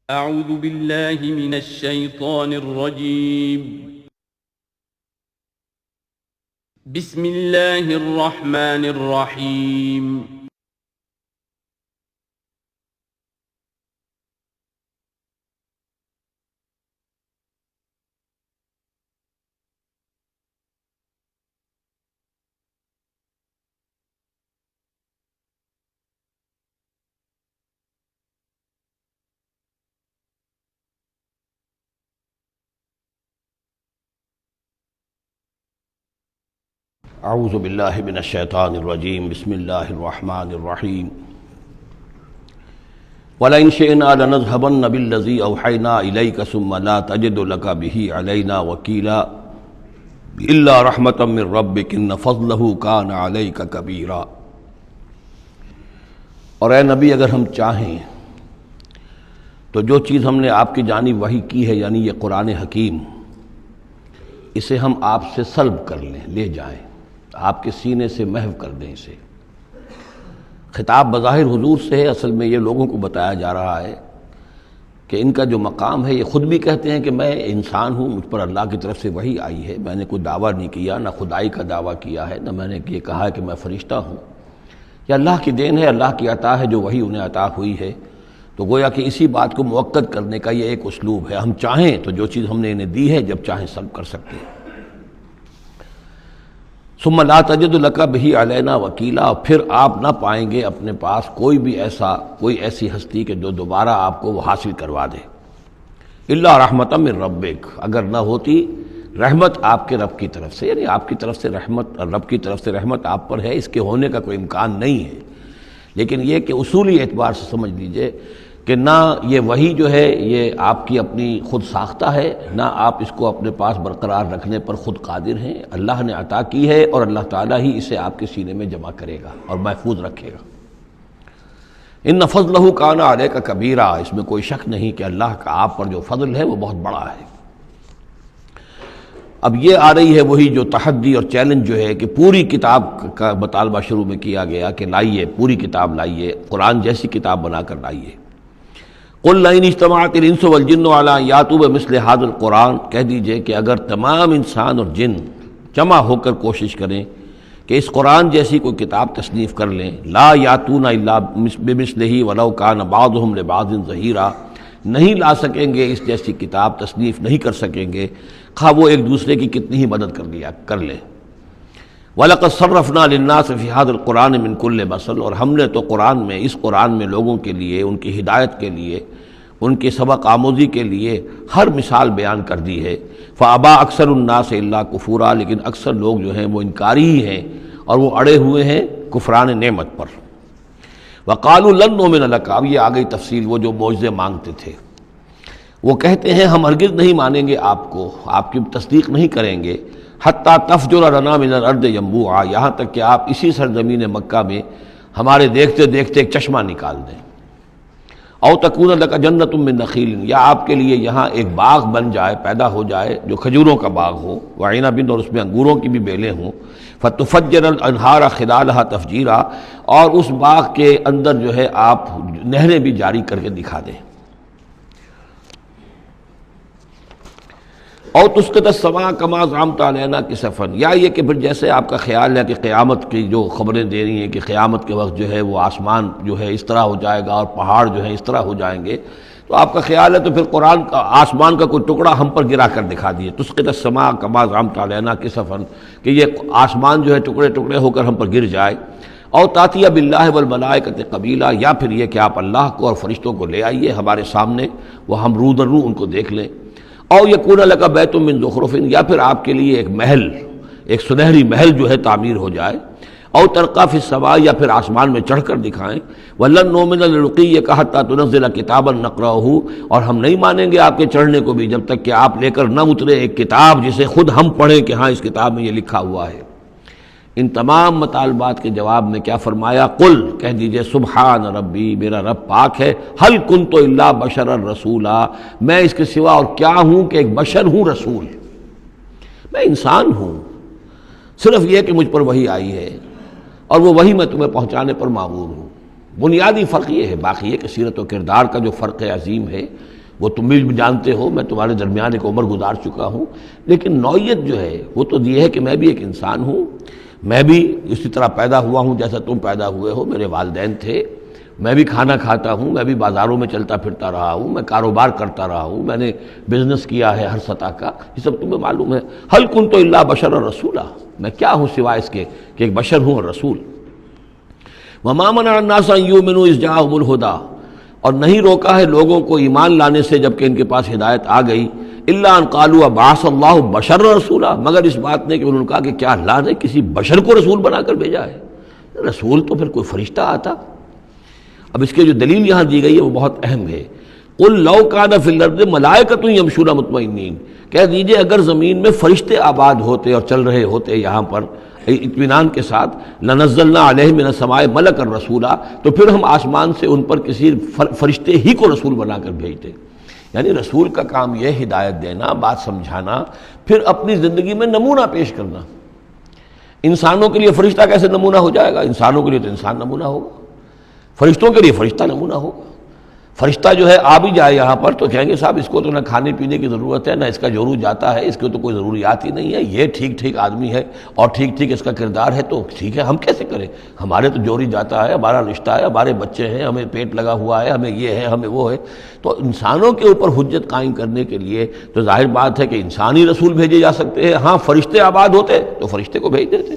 أعوذ بالله من الشيطان الرجيم. بسم الله الرحمن الرحيم. اعوذ باللہ من الشیطان الرجیم بسم اللہ الرحمن الرحیم وَلَئِن شِئْنَا لَنَذْهَبَنَّ بِالَّذِي أَوْحَيْنَا إِلَيْكَ ثُمَّ لَا تَجِدُ لَكَ بِهِ عَلَيْنَا وَكِيلًا إِلَّا رَحْمَةً مِّن رَّبِّكَ إِنَّ فَضْلَهُ كَانَ عَلَيْكَ كَبِيرًا۔ اور اے نبی، اگر ہم چاہیں تو جو چیز ہم نے آپ کی جانب وحی کی ہے، یعنی یہ قرآن حکیم، اسے ہم آپ سے سلب کر لیں، لے جائیں، آپ کے سینے سے محو کر دیں اسے۔ خطاب بظاہر حضور سے ہے، اصل میں یہ لوگوں کو بتایا جا رہا ہے کہ ان کا جو مقام ہے، یہ خود بھی کہتے ہیں کہ میں انسان ہوں، مجھ پر اللہ کی طرف سے وحی آئی ہے، میں نے کوئی دعویٰ نہیں کیا، نہ خدائی کا دعویٰ کیا ہے، نہ میں نے یہ کہا ہے کہ میں فرشتہ ہوں، یہ اللہ کی دین ہے، اللہ کی عطا ہے جو وحی انہیں عطا ہوئی ہے۔ تو گویا کہ اسی بات کو مؤکد کرنے کا یہ ایک اسلوب ہے، ہم چاہیں تو جو چیز ہم نے انہیں دی ہے، جب چاہیں سلب کر سکتے ہیں۔ ثم لا تجد لک بہ علینا وکیلا، اور پھر آپ نہ پائیں گے اپنے پاس کوئی ایسی ہستی کہ جو دوبارہ آپ کو وہ حاصل کروا دے۔ الا رحمۃ من ربک، اگر نہ ہوتی رحمت آپ کے رب کی طرف سے، یعنی آپ کی طرف سے رحمت، رب کی طرف سے رحمت آپ پر ہے، اس کے ہونے کا کوئی امکان نہیں ہے، لیکن یہ کہ اصولی اعتبار سے سمجھ لیجئے کہ نہ یہ وحی جو ہے یہ آپ کی اپنی خود ساختہ ہے، نہ آپ اس کو اپنے پاس برقرار رکھنے پر خود قادر ہیں، اللہ نے عطا کی ہے اور اللہ تعالیٰ ہی اسے آپ کے سینے میں جمع کرے گا اور محفوظ رکھے گا۔ ان فضلہ کان علیک کبیرا، اس میں کوئی شک نہیں کہ اللہ کا آپ پر جو فضل ہے وہ بہت بڑا ہے۔ اب یہ آ رہی ہے وہی جو تحدی اور چیلنج جو ہے کہ پوری کتاب کا مطالبہ شروع میں کیا گیا کہ لائیے، پوری کتاب لائیے، قرآن جیسی کتاب بنا کر لائیے۔ قل لئن اجتمعت الانس والجن علی ان یاتوا بمثل ھذا القرآن، کہہ دیجئے کہ اگر تمام انسان اور جن جمع ہو کر کوشش کریں کہ اس قرآن جیسی کوئی کتاب تصنیف کر لیں، لا یاتون الا بمثلہ ولو کان بعضهم لبعض ظہیرا، نہیں لا سکیں گے اس جیسی کتاب، تصنیف نہیں کر سکیں گے، خواہ وہ ایک دوسرے کی کتنی ہی مدد کر لیں۔ وَلَقَدْ صَرَّفْنَا لِلنَّاسِ فِي هَذَا الْقُرْآنِ مِنْ كُلِّ مَثَلٍ، اور ہم نے تو قرآن میں، اس قرآن میں لوگوں کے لیے، ان کی ہدایت کے لیے، ان کی سبق آموزی کے لیے ہر مثال بیان کر دی ہے۔ فَأَبَى أَكْثَرُ النَّاسِ إِلَّا كُفُورًا، لیکن اکثر لوگ جو ہیں وہ انکاری ہی ہیں اور وہ اڑے ہوئے ہیں کفران نعمت پر۔ وَقَالُوا لَن نُّؤْمِنَ لَكَ، اب یہ آ گئی تفصیل، وہ جو معجزے مانگتے تھے، وہ کہتے ہیں ہم ہرگز نہیں مانیں گے آپ کو، آپ کی تصدیق نہیں کریں گے، حتیٰ تفجر لنا من الارض ینبوعا، یہاں تک کہ آپ اسی سرزمین مکہ میں ہمارے دیکھتے دیکھتے ایک چشمہ نکال دیں۔ او تکون لک جنت من نخیل، یا آپ کے لیے یہاں ایک باغ بن جائے، پیدا ہو جائے جو کھجوروں کا باغ ہو، وعنب، اور اس میں انگوروں کی بھی بیلیں ہوں، فتفجر الانہار خلالھا تفجیرا، اور اس باغ کے اندر جو ہے آپ نہریں بھی جاری کر کے دکھا دیں۔ او تسقط السماء کما زعمت علینا کسفا، یا یہ کہ پھر جیسے آپ کا خیال ہے کہ قیامت کی جو خبریں دے رہی ہیں کہ قیامت کے وقت جو ہے وہ آسمان جو ہے اس طرح ہو جائے گا اور پہاڑ جو ہے اس طرح ہو جائیں گے، تو آپ کا خیال ہے تو پھر قرآن کا آسمان کا کوئی ٹکڑا ہم پر گرا کر دکھا دیے، تسقط السماء کما زعمت علینا کسفا، کہ یہ آسمان جو ہے ٹکڑے ٹکڑے ہو کر ہم پر گر جائے۔ او تاتیہ باللہ والملائکۃ قبیلا، یا پھر یہ کہ آپ اللہ کو اور فرشتوں کو لے آئیے ہمارے سامنے، وہ ہم رو در رو ان کو دیکھ لیں۔ او یکون لک بیت من زخرف، یا پھر آپ کے لیے ایک محل، ایک سنہری محل جو ہے تعمیر ہو جائے۔ او ترقی فی السماء، یا پھر آسمان میں چڑھ کر دکھائیں۔ ولن نؤمن لرقیک حتی تنزل کتابا نقرأہ، اور ہم نہیں مانیں گے آپ کے چڑھنے کو بھی جب تک کہ آپ لے کر نہ اترے ایک کتاب جسے خود ہم پڑھیں کہ ہاں اس کتاب میں یہ لکھا ہوا ہے۔ ان تمام مطالبات کے جواب میں کیا فرمایا؟ قل، کہہ دیجئے سبحان ربی، میرا رب پاک ہے، هل كنت الا بشرا رسولا، میں اس کے سوا اور کیا ہوں کہ ایک بشر ہوں، رسول، میں انسان ہوں، صرف یہ کہ مجھ پر وحی آئی ہے اور وہ وحی میں تمہیں پہنچانے پر مامور ہوں۔ بنیادی فرق یہ ہے، باقی یہ کہ سیرت و کردار کا جو فرق عظیم ہے وہ تم بھی جانتے ہو، میں تمہارے درمیان ایک عمر گزار چکا ہوں، لیکن نوعیت جو ہے وہ تو یہ ہے کہ میں بھی ایک انسان ہوں، میں بھی اسی طرح پیدا ہوا ہوں جیسا تم پیدا ہوئے ہو، میرے والدین تھے، میں بھی کھانا کھاتا ہوں، میں بھی بازاروں میں چلتا پھرتا رہا ہوں، میں کاروبار کرتا رہا ہوں، میں نے بزنس کیا ہے ہر سطح کا، یہ سب تمہیں معلوم ہے۔ حل کنت الا بشرا رسولا، میں کیا ہوں سوائے اس کے کہ ایک بشر ہوں اور رسول۔ وما منع الناس ان یؤمنوا اذ جاءهم الہدی، اور نہیں روکا ہے لوگوں کو ایمان لانے سے جب کہ ان کے پاس ہدایت آ گئی، الا ان قالوا ابعث اللہ بشرا رسولا، مگر اس بات نے کہ انہوں نے کہا کہ کیا اللہ نے کسی بشر کو رسول بنا کر بھیجا ہے؟ رسول تو پھر کوئی فرشتہ آتا۔ اب اس کے جو دلیل یہاں دی گئی ہے وہ بہت اہم ہے۔ قل لو کان فی الارض ملائکۃ یمشون مطمئنین، کہہ دیجئے اگر زمین میں فرشتے آباد ہوتے اور چل رہے ہوتے یہاں پر اطمینان کے ساتھ، لنزلنا علیہم من السماء ملکا رسولا، تو پھر ہم آسمان سے ان پر کسی فرشتے ہی کو رسول بنا کر بھیجتے۔ یعنی رسول کا کام یہ ہدایت دینا، بات سمجھانا، پھر اپنی زندگی میں نمونہ پیش کرنا۔ انسانوں کے لیے فرشتہ کیسے نمونہ ہو جائے گا؟ انسانوں کے لیے تو انسان نمونہ ہوگا، فرشتوں کے لیے فرشتہ نمونہ ہوگا۔ فرشتہ جو ہے آ بھی جائے یہاں پر تو کہیں گے صاحب اس کو تو نہ کھانے پینے کی ضرورت ہے، نہ اس کا جورو جاتا ہے، اس کو تو کوئی ضروریات ہی نہیں ہے، یہ ٹھیک ٹھیک آدمی ہے اور ٹھیک ٹھیک اس کا کردار ہے، تو ٹھیک ہے ہم کیسے کریں؟ ہمارے تو جوری جاتا ہے، ہمارا رشتہ ہے، ہمارے بچے ہیں، ہمیں پیٹ لگا ہوا ہے، ہمیں یہ ہے، ہمیں وہ ہے۔ تو انسانوں کے اوپر حجت قائم کرنے کے لیے تو ظاہر بات ہے کہ انسانی رسول بھیجے جا سکتے ہیں۔ ہاں فرشتے آباد ہوتے تو فرشتے کو بھیج دیتے۔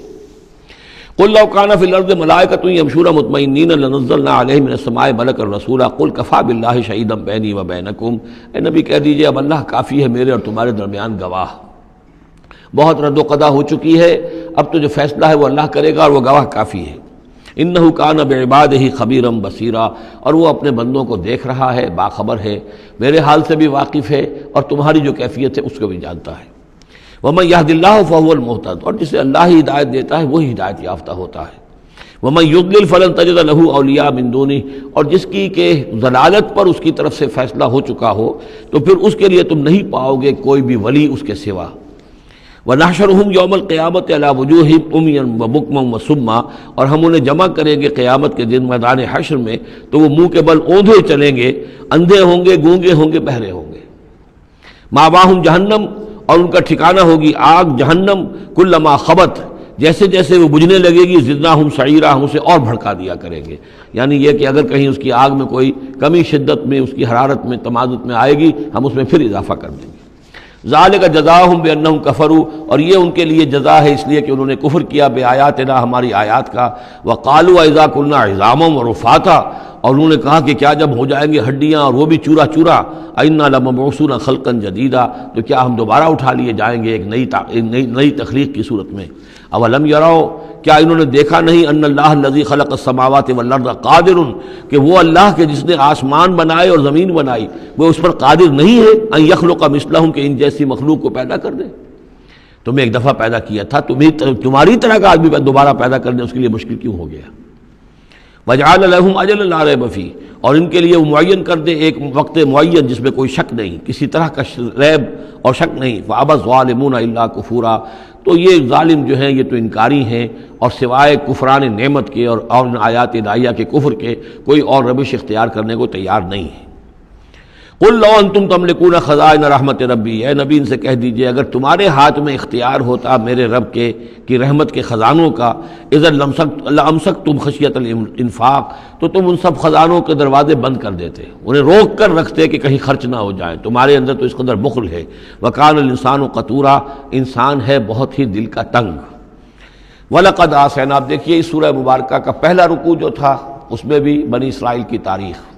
قل لو کان فی الارض ملائکۃ یمشون مطمئنین لنزلنا علیہم من السماء ملکا رسولا قل کفی باللہ شہیدا بینی و بینکم، اے نبی کہہ دیجئے اب اللہ کافی ہے میرے اور تمہارے درمیان گواہ۔ بہت رد و قضا ہو چکی ہے، اب تو جو فیصلہ ہے وہ اللہ کرے گا اور وہ گواہ کافی ہے۔ انہ کان بعبادہ خبیرا بصیرا، اور وہ اپنے بندوں کو دیکھ رہا ہے، باخبر ہے، میرے حال سے بھی واقف ہے اور تمہاری جو کیفیت ہے اس کو بھی جانتا ہے۔ وَمَن يَهْدِ اللَّهُ فَهُوَ الْمُهْتَدِ، اور جسے اللہ ہی ہدایت دیتا ہے وہی ہدایت یافتہ ہوتا ہے۔ وَمَن يُضْلِلْ فَلَن تَجِدَ لَهُ أَوْلِيَاءَ مِن دُونِهِ، اور جس کی کہ ضلالت پر اس کی طرف سے فیصلہ ہو چکا ہو تو پھر اس کے لیے تم نہیں پاؤ گے کوئی بھی ولی اس کے سوا۔ وَنَحْشُرُهُمْ يَوْمَ الْقِيَامَةِ عَلَىٰ وُجُوهِهِمْ عُمْيًا وَبُكْمًا وَصُمًّا، اور ہم انہیں جمع کریں گے قیامت کے دن میدان حشر میں تو وہ منہ کے بل اوندھے چلیں گے، اندھے ہوں گے، گونگے ہوں گے، بہرے ہوں گے۔ مَأْوَاهُمْ جَهَنَّمُ، اور ان کا ٹھکانہ ہوگی آگ جہنم، کلما خبت، جیسے جیسے وہ بجھنے لگے گی زدناہم سعیرا، ہم اسے اور بھڑکا دیا کریں گے۔ یعنی یہ کہ اگر کہیں اس کی آگ میں کوئی کمی شدت میں، اس کی حرارت میں، تمادت میں آئے گی، ہم اس میں پھر اضافہ کر دیں گے۔ ذالک جزاؤہم بانہم کفروا، اور یہ ان کے لیے جزا ہے اس لیے کہ انہوں نے کفر کیا بے آیاتنا، ہماری آیات کا۔ وقالوا اذا كنا عظاما ورفاتا، اور انہوں نے کہا کہ کیا جب ہو جائیں گے ہڈیاں اور وہ بھی چورا چورا، انا لمبعوثون خلقا جدیدا، تو کیا ہم دوبارہ اٹھا لیے جائیں گے ایک نئی تخلیق کی صورت میں۔ اولم یروا، کیا انہوں نے دیکھا نہیں، ان اللہ الذی خلق السماوات والارض قادر، کہ وہ اللہ کے جس نے آسمان بنائے اور زمین بنائی وہ اس پر قادر نہیں ہے، ان یخلق مثلہم، کہ ان جیسی مخلوق کو پیدا کر دے۔ تمہیں ایک دفعہ پیدا کیا تھا، تمہاری طرح کا آدمی دوبارہ پیدا کرنے اس کے لیے مشکل کیوں ہو گیا؟ وجعل لهم اجلا لا ریب فیہ، اور ان کے لیے وہ معین کر دے ایک وقت معین جس میں کوئی شک نہیں، کسی طرح کا ریب اور شک نہیں۔ فابى الظالمون الا کفورا، تو یہ ظالم جو ہیں یہ تو انکاری ہیں اور سوائے کفران نعمت کے اور آیات الہیہ کے کفر کے کوئی اور روش اختیار کرنے کو تیار نہیں ہے۔ قل لو انتم تملکون خزائن رحمت ربی، اے نبی ان سے کہہ دیجئے اگر تمہارے ہاتھ میں اختیار ہوتا میرے رب کے کی رحمت کے خزانوں کا، اذا لامسکتم خشیۃ الانفاق، تو تم ان سب خزانوں کے دروازے بند کر دیتے، انہیں روک کر رکھتے کہ کہیں خرچ نہ ہو جائے، تمہارے اندر تو اس قدر بخل ہے۔ وکان الانسان قتورا، انسان ہے بہت ہی دل کا تنگ۔ وَلَقَدْ آتَيْنَا، آپ دیکھیے اس سورہ مبارکہ کا پہلا رکوع جو تھا اس میں بھی بنی اسرائیل کی تاریخ،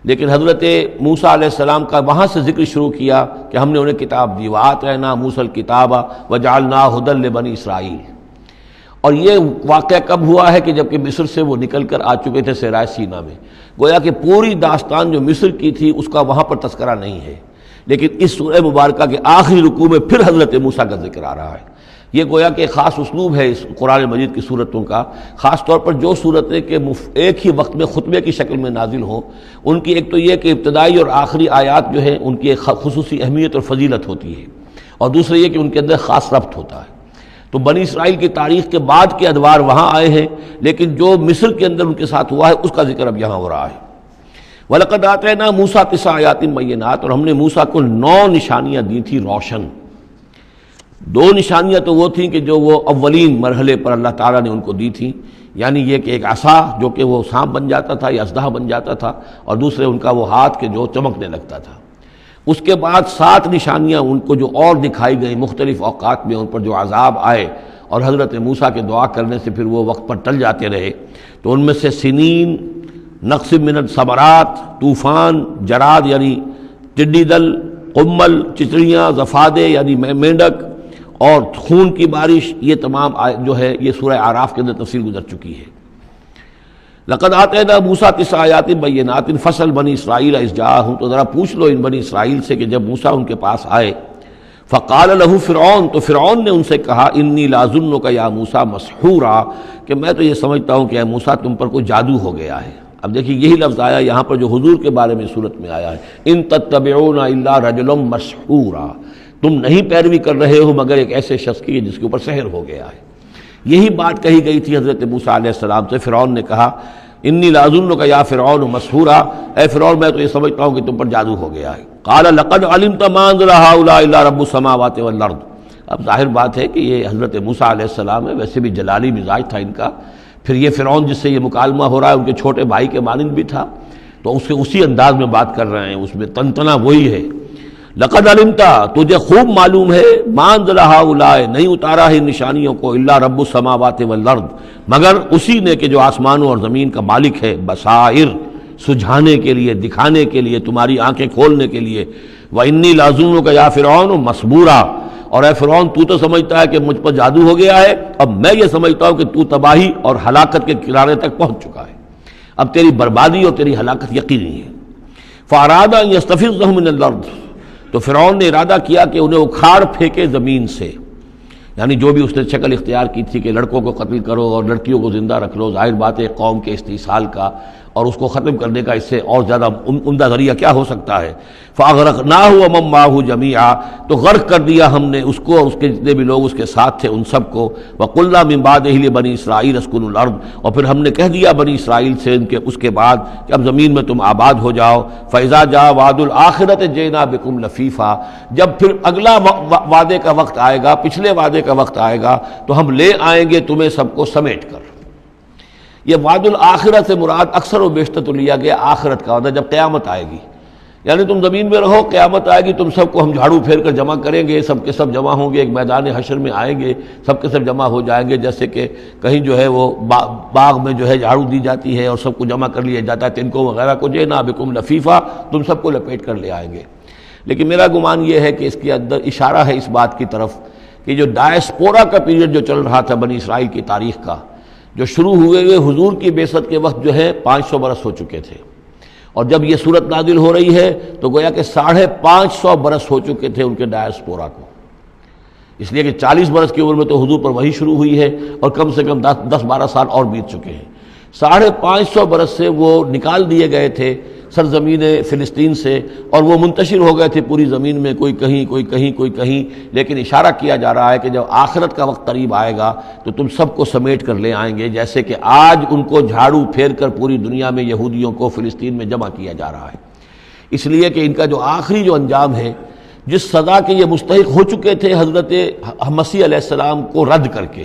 لیکن حضرت موسیٰ علیہ السلام کا وہاں سے ذکر شروع کیا کہ ہم نے انہیں کتاب دی، وَآتَيْنَا مُوسَى الْكِتَابَ وَجَعَلْنَاهُ هُدًى لِبَنِي اسرائیل۔ اور یہ واقعہ کب ہوا ہے کہ جب کہ مصر سے وہ نکل کر آ چکے تھے صحرائے سینا میں، گویا کہ پوری داستان جو مصر کی تھی اس کا وہاں پر تذکرہ نہیں ہے، لیکن اس سورہ مبارکہ کے آخری رکوع میں پھر حضرت موسیٰ کا ذکر آ رہا ہے۔ یہ گویا کہ خاص اسلوب ہے اس قرآن مجید کی صورتوں کا، خاص طور پر جو صورتیں کہ ایک ہی وقت میں خطبے کی شکل میں نازل ہوں، ان کی ایک تو یہ کہ ابتدائی اور آخری آیات جو ہیں ان کی ایک خصوصی اہمیت اور فضیلت ہوتی ہے، اور دوسرا یہ کہ ان کے اندر خاص ربط ہوتا ہے۔ تو بنی اسرائیل کی تاریخ کے بعد کے ادوار وہاں آئے ہیں، لیکن جو مصر کے اندر ان کے ساتھ ہوا ہے اس کا ذکر اب یہاں ہو رہا ہے۔ وَلَقَدْ آتَيْنَا مُوسَىٰ 9 آیات بینات، اور ہم نے موسیٰ کو 9 نشانیاں دی تھی روشن۔ 2 نشانیاں تو وہ تھیں کہ جو وہ اولین مرحلے پر اللہ تعالیٰ نے ان کو دی تھیں، یعنی یہ کہ ایک عصا جو کہ وہ سانپ بن جاتا تھا یا اژدہا بن جاتا تھا، اور دوسرے ان کا وہ ہاتھ کہ جو چمکنے لگتا تھا۔ اس کے بعد 7 نشانیاں ان کو جو اور دکھائی گئیں مختلف اوقات میں، ان پر جو عذاب آئے اور حضرت موسیٰ کے دعا کرنے سے پھر وہ وقت پر ٹل جاتے رہے۔ تو ان میں سے سنین، نقص من الثمرات، طوفان، جراد یعنی ٹڈی دل، قمل چچڑیاں، ضفادع یعنی مینڈک، اور خون کی بارش، یہ تمام جو ہے یہ سورہ اعراف کے اندر تفصیل گزر چکی ہے۔ لقد آتینا موسیٰ 9 آیات بینات فاسأل بنی اسرائیل اذ جاءہم، تو ذرا پوچھ لو ان بنی اسرائیل سے کہ جب موسیٰ ان کے پاس آئے، فقال له فرعون، تو فرعون نے ان سے کہا انی لاظنک یا موسیٰ مسحورا، کہ میں تو یہ سمجھتا ہوں کہ اے موسیٰ تم پر کوئی جادو ہو گیا ہے۔ اب دیکھیے یہی لفظ آیا یہاں پر جو حضور کے بارے میں صورت میں آیا ہے، ان تتبعون الا رجلا مسحورا، تم نہیں پیروی کر رہے ہو مگر ایک ایسے شخص کی جس کے اوپر سحر ہو گیا ہے۔ یہی بات کہی گئی تھی حضرت موسیٰ علیہ السلام سے۔ فرعون نے کہا انی لاظنک یا فرعون مسحورا، اے فرعون میں تو یہ سمجھتا ہوں کہ تم پر جادو ہو گیا ہے۔ قال لقد علمت ما انزل هؤلاء الا رب السماوات والارض، اب ظاہر بات ہے کہ یہ حضرت موسیٰ علیہ السلام ہے، ویسے بھی جلالی مزاج تھا ان کا، پھر یہ فرعون جس سے یہ مکالمہ ہو رہا ہے ان کے چھوٹے بھائی کے مانند بھی تھا، تو اس کے اسی انداز میں بات کر رہے ہیں، اس میں تنتنا وہی ہے۔ لقد علمتا، تجھے خوب معلوم ہے، ما انزل هؤلاء، نہیں اتارا ہے نشانیوں کو، الا رب السماوات والارض، مگر اسی نے کہ جو آسمانوں اور زمین کا مالک ہے، بصائر، سجھانے کے لیے، دکھانے کے لیے، تمہاری آنکھیں کھولنے کے لیے۔ وانی لاظنک یا فرعون مسبورا، اور اے فرعون تو تو سمجھتا ہے کہ مجھ پر جادو ہو گیا ہے، اب میں یہ سمجھتا ہوں کہ تو تباہی اور ہلاکت کے کنارے تک پہنچ چکا ہے، اب تیری بربادی اور تیری ہلاکت یقینی ہے۔ فاراد ان یستفزهم من الارض، تو فرعون نے ارادہ کیا کہ انہیں اکھاڑ پھینکے زمین سے، یعنی جو بھی اس نے شکل اختیار کی تھی کہ لڑکوں کو قتل کرو اور لڑکیوں کو زندہ رکھ لو، ظاہر بات ہے قوم کے استحصال کا اور اس کو ختم کرنے کا اس سے اور زیادہ عمدہ ذریعہ کیا ہو سکتا ہے۔ فاغرقناہ ومن معہ جمیعا، تو غرق کر دیا ہم نے اس کو اور اس کے جتنے بھی لوگ اس کے ساتھ تھے ان سب کو۔ وقلنا من بعدہ لبنی اسرائیل اسکنوا الارض، اور پھر ہم نے کہہ دیا بنی اسرائیل سے ان کے اس کے بعد کہ اب زمین میں تم آباد ہو جاؤ۔ فاذا جاء وعد الآخرۃ جئنا بکم لفیفا، جب پھر اگلا وعدے کا وقت آئے گا، پچھلے وعدے کا وقت آئے گا تو ہم لے آئیں گے تمہیں سب کو سمیٹ کر۔ یہ وعد الآخرت سے مراد اکثر و بیشتر تو لیا گیا آخرت کا وعدہ، جب قیامت آئے گی، یعنی تم زمین میں رہو، قیامت آئے گی، تم سب کو ہم جھاڑو پھیر کر جمع کریں گے، سب کے سب جمع ہوں گے، ایک میدان حشر میں آئیں گے، سب کے سب جمع ہو جائیں گے، جیسے کہ کہیں جو ہے وہ باغ میں جو ہے جھاڑو دی جاتی ہے اور سب کو جمع کر لیا جاتا ہے، تنکوں وغیرہ کو، جئنا بکم لفیفا، تم سب کو لپیٹ کر لے آئیں گے۔ لیکن میرا گمان یہ ہے کہ اس کے اندر اشارہ ہے اس بات کی طرف کہ جو ڈائسپورا کا پیریڈ جو چل رہا تھا بنی اسرائیل کی تاریخ کا، جو شروع ہوئے حضور کی بعثت کے وقت جو ہے 500 برس ہو چکے تھے، اور جب یہ صورت نازل ہو رہی ہے تو گویا کہ 550 برس ہو چکے تھے ان کے ڈائسپورا کو، اس لیے کہ 40 برس کی عمر میں تو حضور پر وحی شروع ہوئی ہے اور کم سے کم 10-12 سال اور بیت چکے ہیں۔ 550 برس سے وہ نکال دیے گئے تھے سرزمین فلسطین سے، اور وہ منتشر ہو گئے تھے پوری زمین میں، کوئی کہیں کوئی کہیں کوئی کہیں، لیکن اشارہ کیا جا رہا ہے کہ جب آخرت کا وقت قریب آئے گا تو تم سب کو سمیٹ کر لے آئیں گے، جیسے کہ آج ان کو جھاڑو پھیر کر پوری دنیا میں یہودیوں کو فلسطین میں جمع کیا جا رہا ہے۔ اس لیے کہ ان کا جو آخری جو انجام ہے، جس سزا کے یہ مستحق ہو چکے تھے حضرت مسیح علیہ السلام کو رد کر کے،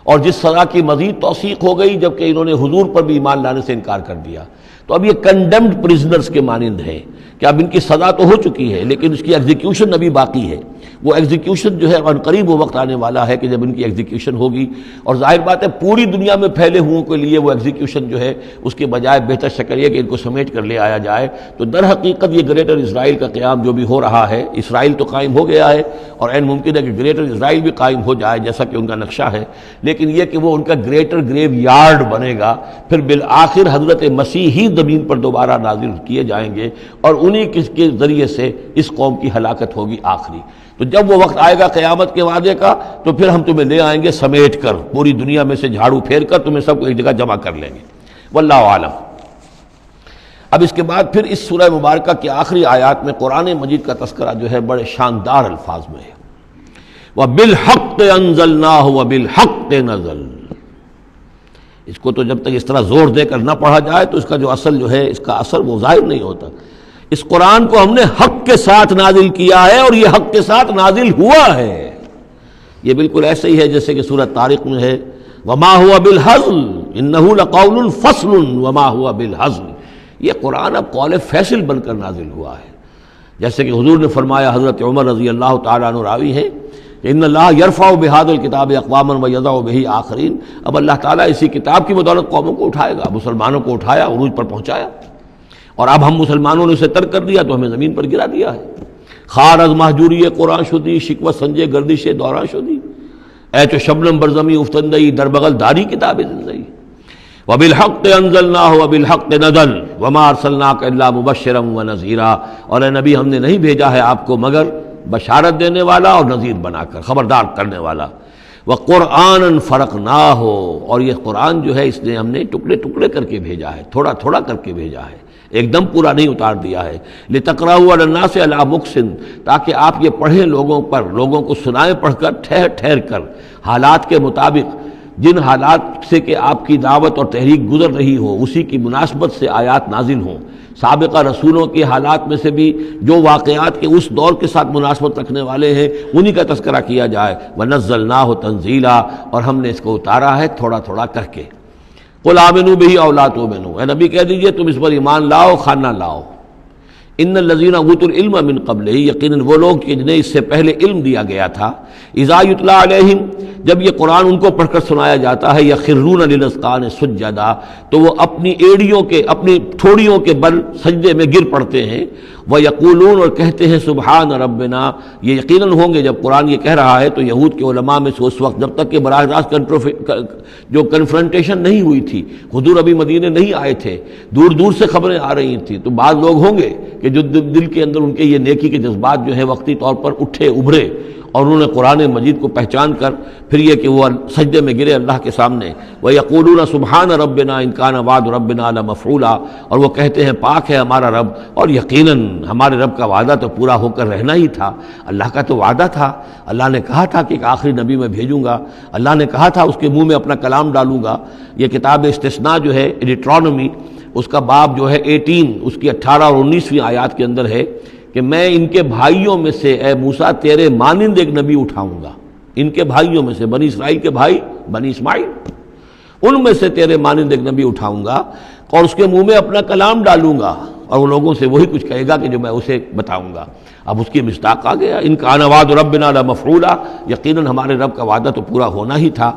اور جس سزا کی مزید توثیق ہو گئی جبکہ انہوں نے حضور پر بھی ایمان لانے سے انکار کر دیا، تو اب یہ کنڈیمڈ پرزنرز کے مانند ہے کہ اب ان کی سزا تو ہو چکی ہے لیکن اس کی ایگزیکیوشن ابھی باقی ہے۔ وہ ایگزیکیوشن جو ہے ان قریب وہ وقت آنے والا ہے کہ جب ان کی ایگزیکیوشن ہوگی، اور ظاہر بات ہے پوری دنیا میں پھیلے ہوئوں کے لیے وہ ایگزیکیوشن جو ہے اس کے بجائے بہتر شکل یہ کہ ان کو سمیٹ کر لے آیا جائے۔ تو در حقیقت یہ گریٹر اسرائیل کا قیام جو بھی ہو رہا ہے، اسرائیل تو قائم ہو گیا ہے اور عین ممکن ہے کہ گریٹر اسرائیل بھی قائم ہو جائے جیسا کہ ان کا نقشہ ہے، لیکن یہ کہ وہ ان کا گریٹر گریو یارڈ بنے گا، پھر بالآخر حضرت مسیح ہی زمین پر دوبارہ نازل کیے جائیں گے اور انہی کے ذریعے سے اس قوم کی ہلاکت ہوگی آخری۔ تو جب وہ وقت آئے گا قیامت کے وعدے کا تو پھر ہم تمہیں لے آئیں گے سمیٹ کر، پوری دنیا میں سے جھاڑو پھیر کر تمہیں سب کو ایک جگہ جمع کر لیں گے۔ واللہ عالم۔ اب اس کے بعد پھر اس سورہ مبارکہ کی آخری آیات میں قرآن مجید کا تذکرہ جو ہے بڑے شاندار الفاظ میں ہے، وَبِالْحَقِّ أَنزَلْنَاهُ وَبِالْحَقِّ نَزَلَ، اس کو تو جب تک اس طرح زور دے کر نہ پڑھا جائے تو اس کا جو اصل جو ہے اس کا اثر وہ ظاہر نہیں ہوتا۔ اس قرآن کو ہم نے حق کے ساتھ نازل کیا ہے اور یہ حق کے ساتھ نازل ہوا ہے۔ یہ بالکل ایسے ہی ہے جیسے کہ سورۃ طارق میں ہے وما هو بالهزل انه لقول فصل وما هو بالهزل۔ یہ قرآن اب قول فیصل بن کر نازل ہوا ہے، جیسے کہ حضور نے فرمایا، حضرت عمر رضی اللہ تعالیٰ عنہ راوی ہیں کہ ان اللہ یرفع بهذا الکتاب اقواما ویضع به آخرین۔ اب اللہ تعالیٰ اسی کتاب کی بدولت قوموں کو اٹھائے گا، مسلمانوں کو اٹھایا، عروج پر پہنچایا، اور اب ہم مسلمانوں نے اسے ترک کر دیا تو ہمیں زمین پر گرا دیا ہے۔ خار از محجوری قرآن شدی شکوہ سنجے گردش دوران شدی، اے چو شبنم برزمی افتندئی در بغل داری کتاب زندگی، وبالحق انزلناہ وبالحق نزل وما ارسلناک الا مبشرا ونذیرا۔ اور اے نبی ہم نے نہیں بھیجا ہے آپ کو مگر بشارت دینے والا اور نذیر بنا کر، خبردار کرنے والا۔ وقرآنا فرقناہ، اور یہ قرآن جو ہے اس نے ہم نے ٹکڑے ٹکڑے کر کے بھیجا ہے، تھوڑا تھوڑا کر کے بھیجا ہے، ایک دم پورا نہیں اتار دیا ہے۔ لتقرأوا علی الناس علی مکث، تاکہ آپ یہ پڑھیں لوگوں پر، لوگوں کو سنائیں پڑھ کر ٹھہر ٹھہر کر، حالات کے مطابق، جن حالات سے کہ آپ کی دعوت اور تحریک گزر رہی ہو اسی کی مناسبت سے آیات نازل ہوں۔ سابقہ رسولوں کے حالات میں سے بھی جو واقعات کے اس دور کے ساتھ مناسبت رکھنے والے ہیں انہی کا تذکرہ کیا جائے۔ وَنَزَّلْنَاهُ تَنزِيلًا، اور ہم نے اس کو اتارا ہے تھوڑا تھوڑا کر کے۔ قُلْ آمِنُوا بِهِ أَوْ لَا تُؤْمِنُوا، اے نبی کہہ دیجئے تم اس پر ایمان لاؤ خواہ نہ لاؤ۔ ان الذین اوتوا العلم من قبلہ، یقیناً وہ لوگ کہ جنہیں اس سے پہلے علم دیا گیا تھا، اذا یتلی علیہم، جب یہ قرآن ان کو پڑھ کر سنایا جاتا ہے، یخرون للاذقان سجدا، تو وہ اپنی ایڑیوں کے، اپنی ٹھوڑیوں کے بل سجدے میں گر پڑتے ہیں۔ ویقولون، اور کہتے ہیں سبحان ربنا، یہ یقیناً ہوں گے جب قرآن یہ کہہ رہا ہے تو یہود کے علماء میں سے اس وقت، جب تک کہ براہ راست جو کنفرنٹیشن نہیں ہوئی تھی، حضور ابھی مدینے نہیں آئے تھے، دور دور سے خبریں آ رہی تھیں، تو بعض لوگ ہوں گے کہ جو دل کے اندر ان کے یہ نیکی کے جذبات جو ہیں وقتی طور پر اٹھے ابھرے، اور انہوں نے قرآن مجید کو پہچان کر پھر یہ کہ وہ سجدے میں گرے اللہ کے سامنے۔ وَيَقُولُونَ سُبْحَانَ رَبِّنَا إِن كَانَ وَعْدُ رَبِّنَا لَمَفْعُولًا، اور وہ کہتے ہیں پاک ہے ہمارا رب، اور یقیناً ہمارے رب کا وعدہ تو پورا ہو کر رہنا ہی تھا۔ اللہ کا تو وعدہ تھا، اللہ نے کہا تھا کہ ایک آخری نبی میں بھیجوں گا، اللہ نے کہا تھا اس کے منہ میں اپنا کلام ڈالوں گا۔ یہ کتاب استثناء جو ہے ڈیٹرانومی، اس کا باب جو ہے 18، اس کی 18 اور 19ویں آیات کے اندر ہے کہ میں ان کے بھائیوں میں سے اے موسیٰ تیرے مانند ایک نبی اٹھاؤں گا، ان کے بھائیوں میں سے، بنی اسرائیل کے بھائی بنی اسماعیل، ان میں سے تیرے مانند ایک نبی اٹھاؤں گا اور اس کے منہ میں اپنا کلام ڈالوں گا، اور وہ لوگوں سے وہی کچھ کہے گا کہ جو میں اسے بتاؤں گا۔ اب اس کی مصداق آ گیا، ان کان وعد ربنا لمفعولا، یقیناً ہمارے رب کا وعدہ تو پورا ہونا ہی تھا۔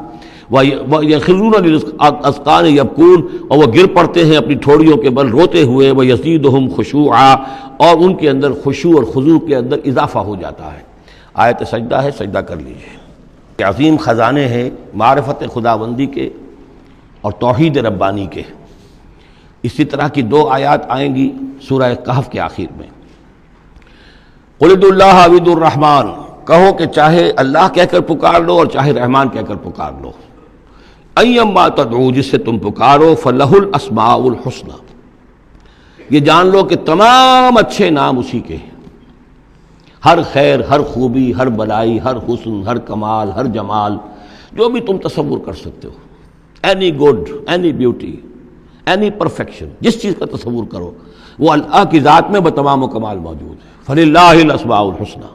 وَيَخِرُّونَ لِلْأَذْقَانِ يَبْكُونَ، اور وہ گر پڑتے ہیں اپنی ٹھوڑیوں کے بل روتے ہوئے۔ وَيَزِيدُهُمْ خُشُوعًا، اور ان کے اندر خشوع اور خضوع کے اندر اضافہ ہو جاتا ہے۔ آیت سجدہ ہے، سجدہ کر لیجیے۔ عظیم خزانے ہیں معرفت خداوندی کے اور توحید ربانی کے۔ اسی طرح کی 2 آیات آئیں گی سورہ کہف کے آخر میں۔ قُلِ ادعوا اللَّهَ أَوِ ادعوا الرَّحْمَٰنَ، کہو کہ چاہے اللہ کہہ کر پکار لو اور چاہے رحمان کہہ کر پکار لو۔ ایما تدعو، جس سے تم پکارو، فلہ الاسماء الحسنی، یہ جان لو کہ تمام اچھے نام اسی کے ہیں، ہر خیر، ہر خوبی، ہر بلائی، ہر حسن، ہر کمال، ہر جمال، جو بھی تم تصور کر سکتے ہو، any good, any beauty, any perfection, جس چیز کا تصور کرو وہ اللہ کی ذات میں بتمام و کمال موجود ہے۔ فللہ الاسماء الحسنی،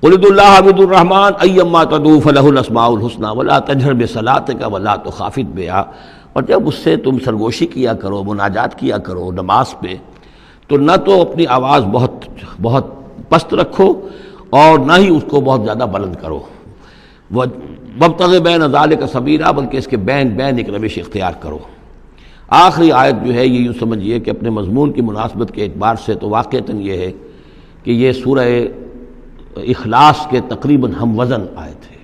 قل ادعوا اللہ اعبدوا الرحمن ایما تدعوا فلہ الاسماء الحسنی ولا تجہر بصلاتک ولا تخافت بہا، اور جب اس سے تم سرگوشی کیا کرو، مناجات کیا کرو نماز پہ، تو نہ تو اپنی آواز بہت بہت پست رکھو اور نہ ہی اس کو بہت زیادہ بلند کرو۔ وابتغ بین ذلک سبیلا، بلکہ اس کے بین ایک روش اختیار کرو۔ آخری آیت جو ہے یہ یوں سمجھیے کہ اپنے مضمون کی مناسبت کے اعتبار سے تو واقعتاً یہ ہے کہ یہ سورہ اخلاص کے تقریباً ہم وزن آیت ہے۔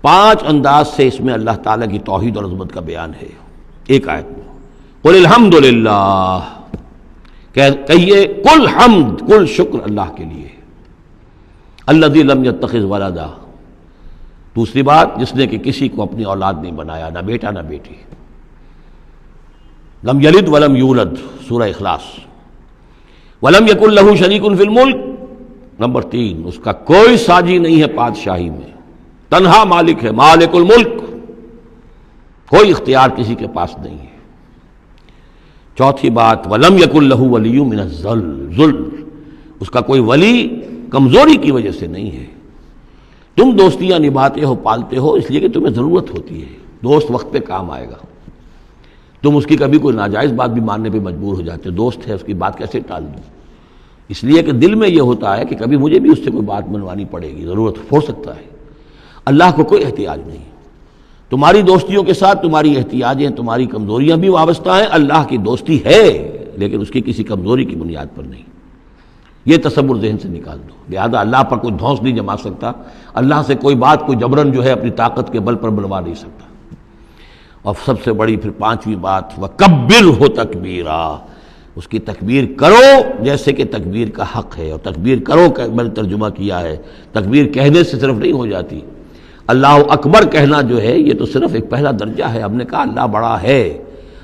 5 انداز سے اس میں اللہ تعالیٰ کی توحید اور عظمت کا بیان ہے ایک آیت میں۔ قل الحمدللہ، کہیے کل حمد، کل شکر اللہ کے لیے، الذی لم یتخذ ولدا، دوسری بات جس نے کہ کسی کو اپنی اولاد نہیں بنایا، نہ بیٹا نہ بیٹی، لم یلد ولم یولد، سورہ اخلاص۔ ولم یکن لہ شریک فی الملک، نمبر 3 اس کا کوئی ساجی نہیں ہے بادشاہی میں، تنہا مالک ہے، مالک الملک۔ کوئی اختیار کسی کے پاس نہیں ہے۔ چوتھی بات، وَلَمْ يَكُنْ لَهُ وَلِيٌّ مِّنَ الذُّلِّ، اس کا کوئی ولی کمزوری کی وجہ سے نہیں ہے۔ تم دوستیاں نبھاتے ہو، پالتے ہو اس لیے کہ تمہیں ضرورت ہوتی ہے، دوست وقت پہ کام آئے گا۔ تم اس کی کبھی کوئی ناجائز بات بھی ماننے پہ مجبور ہو جاتے ہو، دوست ہے اس کی بات کیسے ٹال دوں، اس لیے کہ دل میں یہ ہوتا ہے کہ کبھی مجھے بھی اس سے کوئی بات منوانی پڑے گی، ضرورت ہو سکتا ہے۔ اللہ کو کوئی احتیاج نہیں، تمہاری دوستیوں کے ساتھ تمہاری احتیاجیں، تمہاری کمزوریاں بھی وابستہ ہیں۔ اللہ کی دوستی ہے لیکن اس کی کسی کمزوری کی بنیاد پر نہیں، یہ تصور ذہن سے نکال دو۔ لہذا اللہ پر کوئی دھونس نہیں جما سکتا، اللہ سے کوئی بات کوئی جبرن جو ہے اپنی طاقت کے بل پر بنوا نہیں سکتا۔ اور سب سے بڑی پھر پانچویں بات، وَكَبِّرْهُ تَكْبِيرًا، اس کی تکبیر کرو جیسے کہ تکبیر کا حق ہے۔ اور تکبیر کرو کہ میں نے ترجمہ کیا ہے، تکبیر کہنے سے صرف نہیں ہو جاتی، اللہ اکبر کہنا جو ہے یہ تو صرف ایک پہلا درجہ ہے۔ ہم نے کہا اللہ بڑا ہے،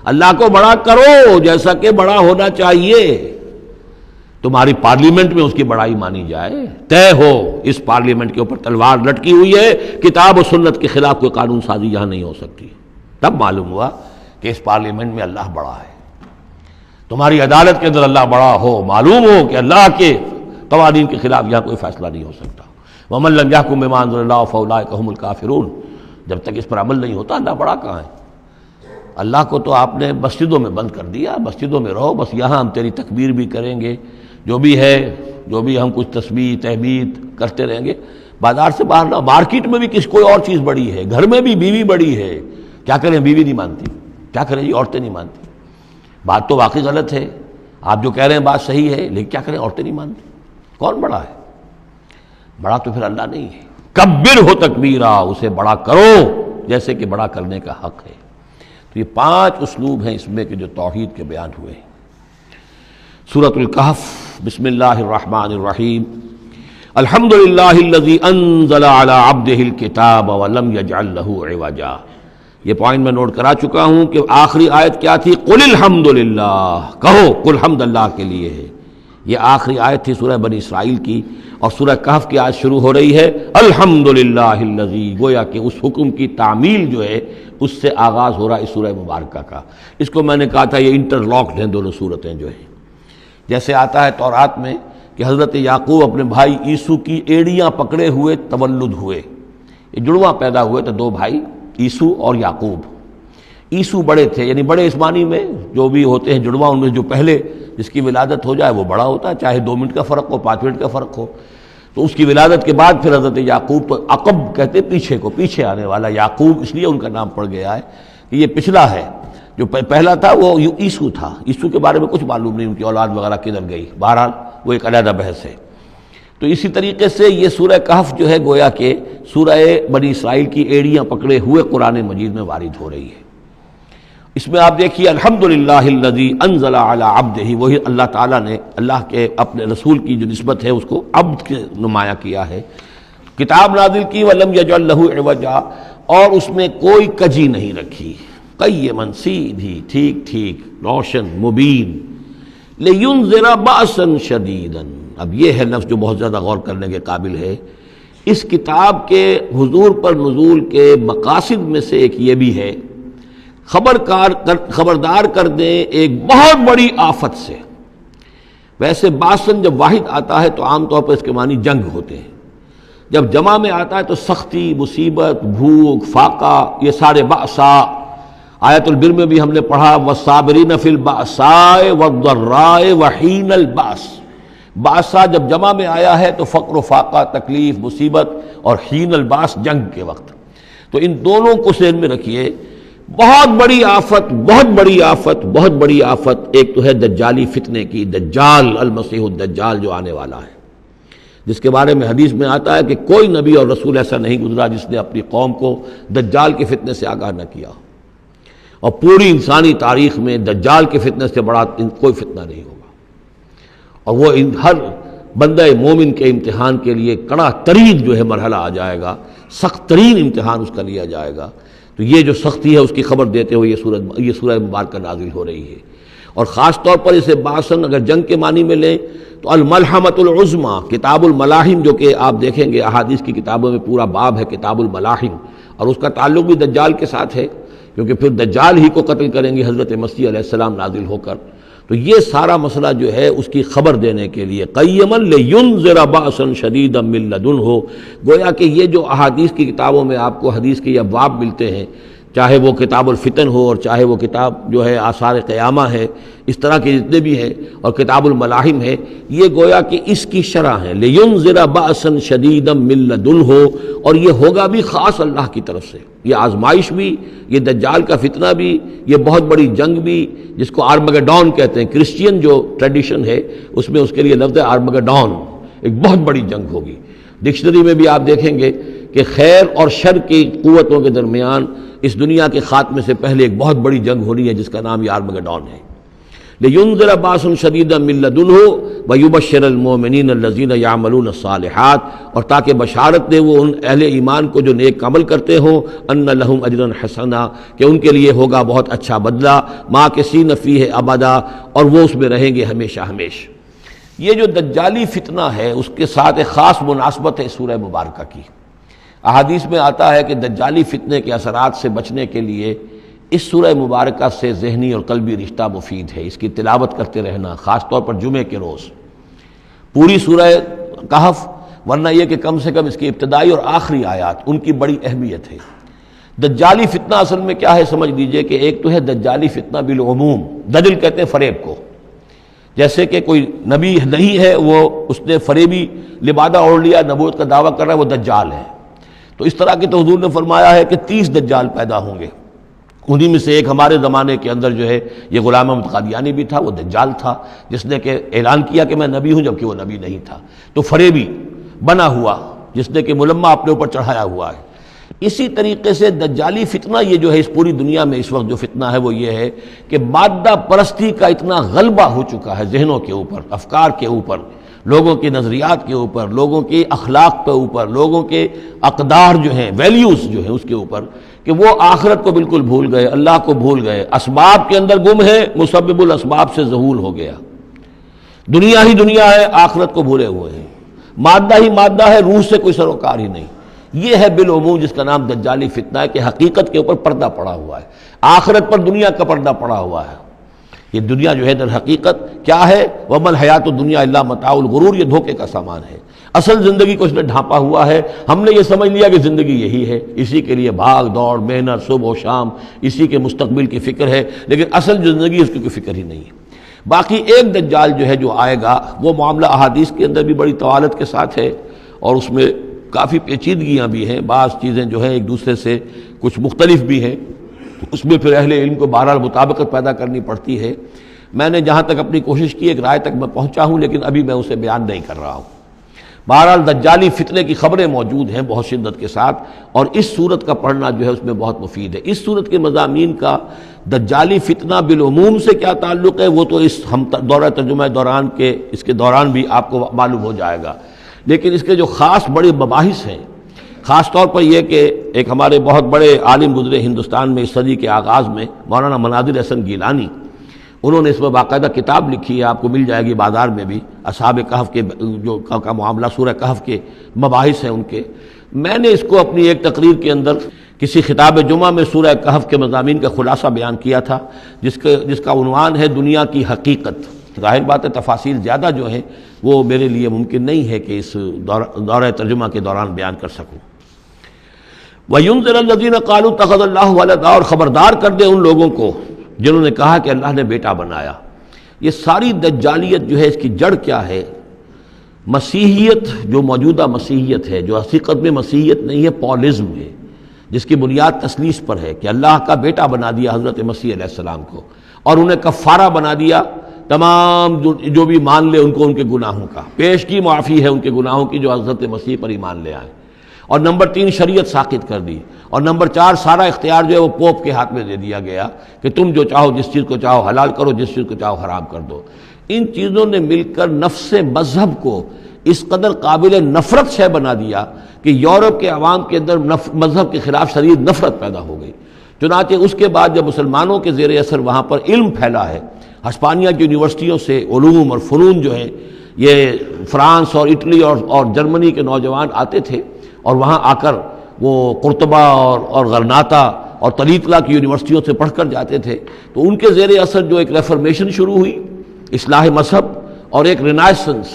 اللہ کو بڑا کرو جیسا کہ بڑا ہونا چاہیے۔ تمہاری پارلیمنٹ میں اس کی بڑائی مانی جائے، طے ہو اس پارلیمنٹ کے اوپر تلوار لٹکی ہوئی ہے، کتاب و سنت کے خلاف کوئی قانون سازی یہاں نہیں ہو سکتی، تب معلوم ہوا کہ اس پارلیمنٹ میں اللہ بڑا ہے۔ تمہاری عدالت کے اندر اللہ بڑا ہو، معلوم ہو کہ اللہ کے قوانین کے خلاف یہاں کوئی فیصلہ نہیں ہو سکتا۔ وَمَن لَّمْ يَحْكُم بِمَا أَنزَلَ اللَّهُ فَأُولَٰئِكَ هُمُ الْكَافِرُونَ، جب تک اس پر عمل نہیں ہوتا اللہ بڑا کہاں ہے؟ اللہ کو تو آپ نے مسجدوں میں بند کر دیا، مسجدوں میں رہو بس، یہاں ہم تیری تکبیر بھی کریں گے، جو بھی ہے، جو بھی ہم کچھ تسبیح تحمید کرتے رہیں گے، بازار سے باہر نہ، مارکیٹ میں بھی کوئی اور چیز بڑی ہے، گھر میں بھی بیوی بڑی ہے، کیا کریں بیوی نہیں مانتی، کیا کریں جی عورتیں نہیں مانتی، بات تو واقعی غلط ہے، آپ جو کہہ رہے ہیں بات صحیح ہے لیکن کیا کریں عورتیں نہیں مانتی، کون بڑا ہے؟ بڑا تو پھر اللہ نہیں ہے۔ کبرہ تکبیرا، اسے بڑا کرو جیسے کہ بڑا کرنے کا حق ہے۔ تو یہ 5 اسلوب ہیں اس میں کہ جو توحید کے بیان ہوئے ہیں۔ سورۃ الکہف، بسم اللہ الرحمن الرحیم، الحمد للہ الذی انزل علی عبدہ الکتاب ولم یجعل لہ عوجا۔ یہ پوائنٹ میں نوٹ کرا چکا ہوں کہ آخری آیت کیا تھی؟ قل الحمد للہ، کہو قل حمد اللہ کے لیے ہے۔ یہ آخری آیت تھی سورہ بنی اسرائیل کی، اور سورہ کہف کی آیت شروع ہو رہی ہے الحمد للہ الذی، گویا کہ اس حکم کی تعمیل جو ہے اس سے آغاز ہو رہا ہے اس سورہ مبارکہ کا۔ اس کو میں نے کہا تھا یہ انٹر لاکڈ ہیں دونوں صورتیں جو ہیں، جیسے آتا ہے تورات میں کہ حضرت یعقوب اپنے بھائی عیسو کی ایڑیاں پکڑے ہوئے تولد ہوئے، یہ جڑواں پیدا ہوئے تو 2 بھائی عیسو اور یعقوب۔ عیسو بڑے تھے، یعنی بڑے اسمانی میں جو بھی ہوتے ہیں جڑواں، ان میں جو پہلے جس کی ولادت ہو جائے وہ بڑا ہوتا ہے، چاہے 2 منٹ کا فرق ہو 5 منٹ کا فرق ہو۔ تو اس کی ولادت کے بعد پھر حضرت یعقوب، تو عقب کہتے پیچھے کو، پیچھے آنے والا، یعقوب اس لیے ان کا نام پڑ گیا ہے کہ یہ پچھلا ہے، جو پہلا تھا وہ عیسو تھا۔ عیسو کے بارے میں کچھ معلوم نہیں، ان کی اولاد وغیرہ کدھر گئی، بہرحال وہ ایک علیحدہ بحث ہے۔ تو اسی طریقے سے یہ سورہ کہف جو ہے گویا کہ سورہ بنی اسرائیل کی ایڑیاں پکڑے ہوئے قرآن مجید میں وارد ہو رہی ہے۔ اس میں آپ دیکھیے الحمدللہ الذی انزل علی عبدہ، وہی اللہ تعالیٰ نے اللہ کے اپنے رسول کی جو نسبت ہے اس کو عبد کے نمایاں کیا ہے، کتاب نازل کی ولم یجعل لہ عوجا، اور اس میں کوئی کجی نہیں رکھی، قیما سیدھی ٹھیک ٹھیک روشن مبین، لینذر بأسا شدیدا۔ اب یہ ہے لفظ جو بہت زیادہ غور کرنے کے قابل ہے۔ اس کتاب کے حضور پر نزول کے مقاصد میں سے ایک یہ بھی ہے خبردار کر دیں ایک بہت بڑی آفت سے۔ ویسے باسن جب واحد آتا ہے تو عام طور پر اس کے معنی جنگ ہوتے ہیں، جب جمع میں آتا ہے تو سختی، مصیبت، بھوک، فاقہ، یہ سارے بأسا۔ آیت البر میں بھی ہم نے پڑھا والصابرین فی البأساء والضراء وحین البأس۔ بأسا جب جمع میں آیا ہے تو فقر و فاقہ، تکلیف، مصیبت، اور حین الباس جنگ کے وقت۔ تو ان دونوں کو ذہن میں رکھیے، بہت بڑی آفت، بہت بڑی آفت، بہت بڑی آفت۔ ایک تو ہے دجالی فتنے کی، دجال المسیح الدجال جو آنے والا ہے، جس کے بارے میں حدیث میں آتا ہے کہ کوئی نبی اور رسول ایسا نہیں گزرا جس نے اپنی قوم کو دجال کے فتنے سے آگاہ نہ کیا، اور پوری انسانی تاریخ میں دجال کے فتنے سے بڑا کوئی فتنہ نہیں ہوگا، اور وہ ہر بندہ مومن کے امتحان کے لیے کڑا ترین جو ہے مرحلہ آ جائے گا، سخت ترین امتحان اس کا لیا جائے گا۔ تو یہ جو سختی ہے اس کی خبر دیتے ہوئے یہ سورہ مبارکہ نازل ہو رہی ہے، اور خاص طور پر اسے باسن اگر جنگ کے معنی میں لیں تو الملحمۃ العظمیٰ، کتاب الملاحم، جو کہ آپ دیکھیں گے احادیث کی کتابوں میں پورا باب ہے کتاب الملاحم، اور اس کا تعلق بھی دجال کے ساتھ ہے۔ کیونکہ پھر دجال ہی کو قتل کریں گے حضرت مسیح علیہ السلام نازل ہو کر. تو یہ سارا مسئلہ جو ہے اس کی خبر دینے کے لیے قیما لینذر بأسا شدیدا من لدنہ، گویا کہ یہ جو احادیث کی کتابوں میں آپ کو حدیث کے ابواب ملتے ہیں، چاہے وہ کتاب الفتن ہو اور چاہے وہ کتاب جو ہے آثار قیامہ ہے، اس طرح کے جتنے بھی ہیں، اور کتاب الملاحم ہے، یہ گویا کہ اس کی شرح ہے. لینذر بأسا شدیدا من لدنہ، اور یہ ہوگا بھی خاص اللہ کی طرف سے. یہ آزمائش بھی، یہ دجال کا فتنہ بھی، یہ بہت بڑی جنگ بھی، جس کو آرمگڈون کہتے ہیں. کرسچین جو ٹریڈیشن ہے اس میں اس کے لیے لفظ ہے آرمگڈون، ایک بہت بڑی جنگ ہوگی. ڈکشنری میں بھی آپ دیکھیں گے کہ خیر اور شر کی قوتوں کے درمیان اس دنیا کے خاتمے سے پہلے ایک بہت بڑی جنگ ہونی ہے جس کا نام یہ آرمگڈون ہے. لینذر بأسا شدیدا من لدنہ ویبشر المؤمنین الذین یعملون الصالحات، اور تاکہ بشارت دے وہ ان اہل ایمان کو جو نیک عمل کرتے ہوں، ان لہم اجرا حسنا، کہ ان کے لیے ہوگا بہت اچھا بدلہ، ماکثین فیہ ابدا، اور وہ اس میں رہیں گے ہمیشہ ہمیشہ. یہ جو دجالی فتنہ ہے اس کے ساتھ ایک خاص مناسبت ہے سورہ مبارکہ کی. احادیث میں آتا ہے کہ دجالی فتنے کے اثرات سے بچنے کے لیے اس سورہ مبارکہ سے ذہنی اور قلبی رشتہ مفید ہے. اس کی تلاوت کرتے رہنا، خاص طور پر جمعے کے روز. پوری سورہ کہف، ورنہ یہ کہ کم سے کم اس کی ابتدائی اور آخری آیات، ان کی بڑی اہمیت ہے. دجالی فتنہ اصل میں کیا ہے سمجھ لیجئے کہ ایک تو ہے دجالی فتنہ بالعموم. دجل کہتے ہیں فریب کو. جیسے کہ کوئی نبی نہیں ہے، وہ اس نے فریبی لبادہ اوڑھ لیا، نبوت کا دعویٰ کر رہا ہے، وہ دجال ہے. تو اس طرح کی تو حضور نے فرمایا ہے کہ 30 دجال پیدا ہوں گے. انہی میں سے ایک ہمارے زمانے کے اندر جو ہے یہ غلام احمد قادیانی بھی تھا، وہ دجال تھا جس نے کہ اعلان کیا کہ میں نبی ہوں جبکہ وہ نبی نہیں تھا. تو فریبی بنا ہوا جس نے کہ ملمہ اپنے اوپر چڑھایا ہوا ہے. اسی طریقے سے دجالی فتنہ یہ جو ہے اس پوری دنیا میں اس وقت جو فتنہ ہے وہ یہ ہے کہ مادہ پرستی کا اتنا غلبہ ہو چکا ہے ذہنوں کے اوپر، افکار کے اوپر، لوگوں کے نظریات کے اوپر، لوگوں کے اخلاق کے اوپر، لوگوں کے اقدار جو ہیں، ویلیوز جو ہیں اس کے اوپر، کہ وہ آخرت کو بالکل بھول گئے، اللہ کو بھول گئے، اسباب کے اندر گم ہے، مسبب الاسباب سے ذہول ہو گیا. دنیا ہی دنیا ہے، آخرت کو بھولے ہوئے ہیں. مادہ ہی مادہ ہے، روح سے کوئی سروکار ہی نہیں. یہ ہے بالعموم جس کا نام دجالی فتنہ ہے کہ حقیقت کے اوپر پردہ پڑا ہوا ہے، آخرت پر دنیا کا پردہ پڑا ہوا ہے. یہ دنیا جو ہے در حقیقت کیا ہے؟ وَمَا الْحَيَاةُ الدُّنْيَا إِلَّا مَتَاعُ الْغُرُورِ، یہ دھوکے کا سامان ہے. اصل زندگی کو اس نے ڈھانپا ہوا ہے. ہم نے یہ سمجھ لیا کہ زندگی یہی ہے، اسی کے لیے بھاگ دوڑ، محنت، صبح و شام، اسی کے مستقبل کی فکر ہے، لیکن اصل جو زندگی اس کی کوئی فکر ہی نہیں ہے. باقی ایک دجال جو ہے جو آئے گا، وہ معاملہ احادیث کے اندر بھی بڑی طوالت کے ساتھ ہے، اور اس میں کافی پیچیدگیاں بھی ہیں. بعض چیزیں جو ہیں ایک دوسرے سے کچھ مختلف بھی ہیں، اس میں پھر اہل علم کو بہرحال مطابقت پیدا کرنی پڑتی ہے. میں نے جہاں تک اپنی کوشش کی ایک رائے تک میں پہنچا ہوں، لیکن ابھی میں اسے بیان نہیں کر رہا ہوں. بہرحال دجالی فتنے کی خبریں موجود ہیں بہت شدت کے ساتھ، اور اس صورت کا پڑھنا جو ہے اس میں بہت مفید ہے. اس صورت کے مضامین کا دجالی فتنہ بالعموم سے کیا تعلق ہے وہ تو اس ہم دورہ ترجمہ دوران کے اس کے دوران بھی آپ کو معلوم ہو جائے گا. لیکن اس کے جو خاص بڑے مباحث ہیں، خاص طور پر یہ کہ ایک ہمارے بہت بڑے عالم گزرے ہندوستان میں اس صدی کے آغاز میں، مولانا مناظر حسن گیلانی، انہوں نے اس میں باقاعدہ کتاب لکھی ہے، آپ کو مل جائے گی بازار میں بھی، اصحاب کہف کے جو کا معاملہ، سورہ کہف کے مباحث ہیں ان کے. میں نے اس کو اپنی ایک تقریر کے اندر کسی خطاب جمعہ میں سورہ کہف کے مضامین کا خلاصہ بیان کیا تھا، جس کا عنوان ہے دنیا کی حقیقت. ظاہر بات ہے تفاصیل زیادہ جو ہیں وہ میرے لیے ممکن نہیں ہے کہ اس دورہ ترجمہ کے دوران بیان کر سکوں. وَيُنذِرَ الَّذِينَ قَالُوا اتَّخَذَ اللَّهُ وَلَدًا، اور خبردار کر دے ان لوگوں کو جنہوں نے کہا کہ اللہ نے بیٹا بنایا. یہ ساری دجالیت جو ہے اس کی جڑ کیا ہے؟ مسیحیت، جو موجودہ مسیحیت ہے، جو حقیقت میں مسیحیت نہیں ہے، پولزم ہے، جس کی بنیاد تثلیث پر ہے کہ اللہ کا بیٹا بنا دیا حضرت مسیح علیہ السلام کو، اور انہیں کفارہ بنا دیا تمام جو بھی مان لے ان کو ان کے گناہوں کا، پیش کی معافی ہے ان کے گناہوں کی جو حضرت مسیح پر ایمان لے آئے. اور نمبر 3 شریعت ساقط کر دی. اور نمبر 4 سارا اختیار جو ہے وہ پوپ کے ہاتھ میں دے دیا گیا کہ تم جو چاہو جس چیز کو چاہو حلال کرو، جس چیز کو چاہو حرام کر دو. ان چیزوں نے مل کر نفس مذہب کو اس قدر قابل نفرت شے بنا دیا کہ یورپ کے عوام کے اندر مذہب کے خلاف شدید نفرت پیدا ہو گئی. چنانچہ اس کے بعد جب مسلمانوں کے زیر اثر وہاں پر علم پھیلا ہے، ہسپانیہ کی یونیورسٹیوں سے علوم اور فنون جو ہیں یہ فرانس اور اٹلی اور جرمنی کے نوجوان آتے تھے، اور وہاں آ کر وہ قرطبہ اور غرناطہ اور طریقہ کی یونیورسٹیوں سے پڑھ کر جاتے تھے، تو ان کے زیر اثر جو ایک ریفارمیشن شروع ہوئی، اصلاح مذہب، اور ایک رینائسنس،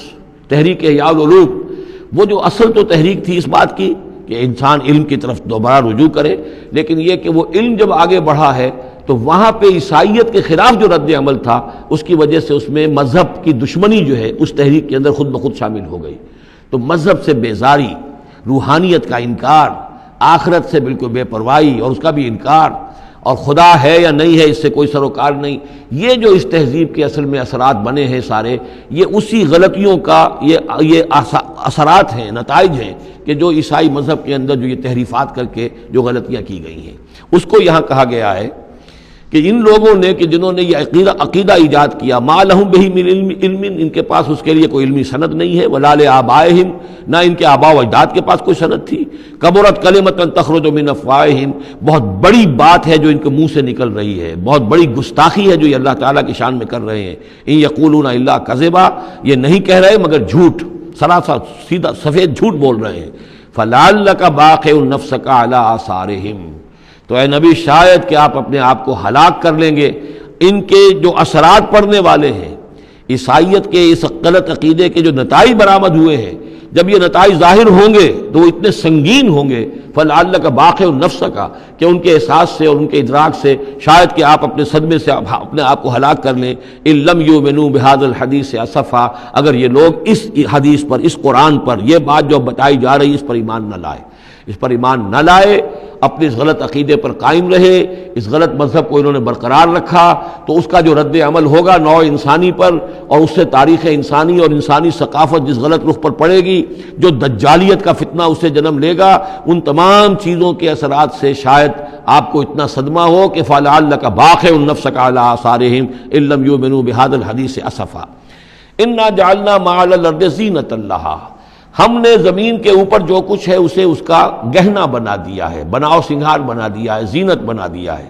تحریک احیاء العلوم، وہ جو اصل تو تحریک تھی اس بات کی کہ انسان علم کی طرف دوبارہ رجوع کرے، لیکن یہ کہ وہ علم جب آگے بڑھا ہے تو وہاں پہ عیسائیت کے خلاف جو رد عمل تھا اس کی وجہ سے اس میں مذہب کی دشمنی جو ہے اس تحریک کے اندر خود بخود شامل ہو گئی۔ تو مذہب سے بیزاری، روحانیت کا انکار، آخرت سے بالکل بے پرواہی اور اس کا بھی انکار، اور خدا ہے یا نہیں ہے اس سے کوئی سروکار نہیں، یہ جو اس تہذیب کے اصل میں اثرات بنے ہیں سارے، یہ اسی غلطیوں کا یہ اثرات ہیں، نتائج ہیں کہ جو عیسائی مذہب کے اندر جو یہ تحریفات کر کے جو غلطیاں کی گئی ہیں، اس کو یہاں کہا گیا ہے کہ ان لوگوں نے کہ جنہوں نے یہ عقیدہ ایجاد کیا، ما لہم بہ من علم، ان کے پاس اس کے لیے کوئی علمی سند نہیں ہے، ولا لآبائہم، نہ ان کے آباء و اجداد کے پاس کوئی سند تھی، کبرت کلمۃ تخرج من افواہہم، بہت بڑی بات ہے جو ان کے منہ سے نکل رہی ہے، بہت بڑی گستاخی ہے جو یہ اللہ تعالیٰ کی شان میں کر رہے ہیں، ان یقولون الا کذبا، یہ نہیں کہہ رہے مگر جھوٹ، سراسر سیدھا سفید جھوٹ بول رہے ہیں، فلعلک باخع نفسک علی آثارہم، تو اے نبی شاید کہ آپ اپنے آپ کو ہلاک کر لیں گے ان کے جو اثرات پڑنے والے ہیں، عیسائیت کے اس غلط عقیدے کے جو نتائج برآمد ہوئے ہیں، جب یہ نتائج ظاہر ہوں گے تو وہ اتنے سنگین ہوں گے، فلعلک باخع نفسک، کہ ان کے احساس سے اور ان کے ادراک سے شاید کہ آپ اپنے صدمے سے اپنے آپ کو ہلاک کر لیں، ان لم یؤمنوا بہذا الحدیث اسفا، اگر یہ لوگ اس حدیث پر، اس قرآن پر، یہ بات جو بتائی جا رہی اس پر ایمان نہ لائے، اس پر ایمان نہ لائے، اپنے اس غلط عقیدے پر قائم رہے، اس غلط مذہب کو انہوں نے برقرار رکھا، تو اس کا جو رد عمل ہوگا نوع انسانی پر، اور اس سے تاریخ انسانی اور انسانی ثقافت جس غلط رخ پر پڑے گی، جو دجالیت کا فتنہ اس سے جنم لے گا، ان تمام چیزوں کے اثرات سے شاید آپ کو اتنا صدمہ ہو کہ فلعلک باخع نفسک علی آثارہم ان لم یؤمنوا بہذا الحدیث اسفا، انا جعلنا ما علی الارض زینۃ لہا، ہم نے زمین کے اوپر جو کچھ ہے اسے اس کا گہنا بنا دیا ہے، بناؤ سنگھار بنا دیا ہے، زینت بنا دیا ہے۔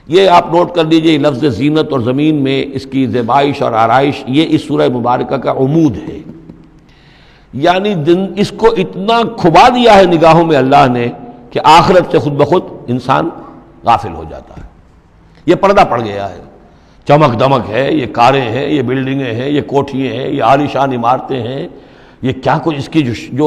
یہ آپ نوٹ کر لیجئے، لفظ زینت اور زمین میں اس کی زیبائش اور آرائش، یہ اس سورہ مبارکہ کا عمود ہے، یعنی اس کو اتنا کھبا دیا ہے نگاہوں میں اللہ نے کہ آخرت سے خود بخود انسان غافل ہو جاتا ہے، یہ پردہ پڑ گیا ہے، چمک دمک ہے، یہ کاریں ہیں، یہ بلڈنگیں ہیں، یہ کوٹھیاں ہیں، یہ عالیشان عمارتیں ہیں، یہ کیا کچھ اس کی جو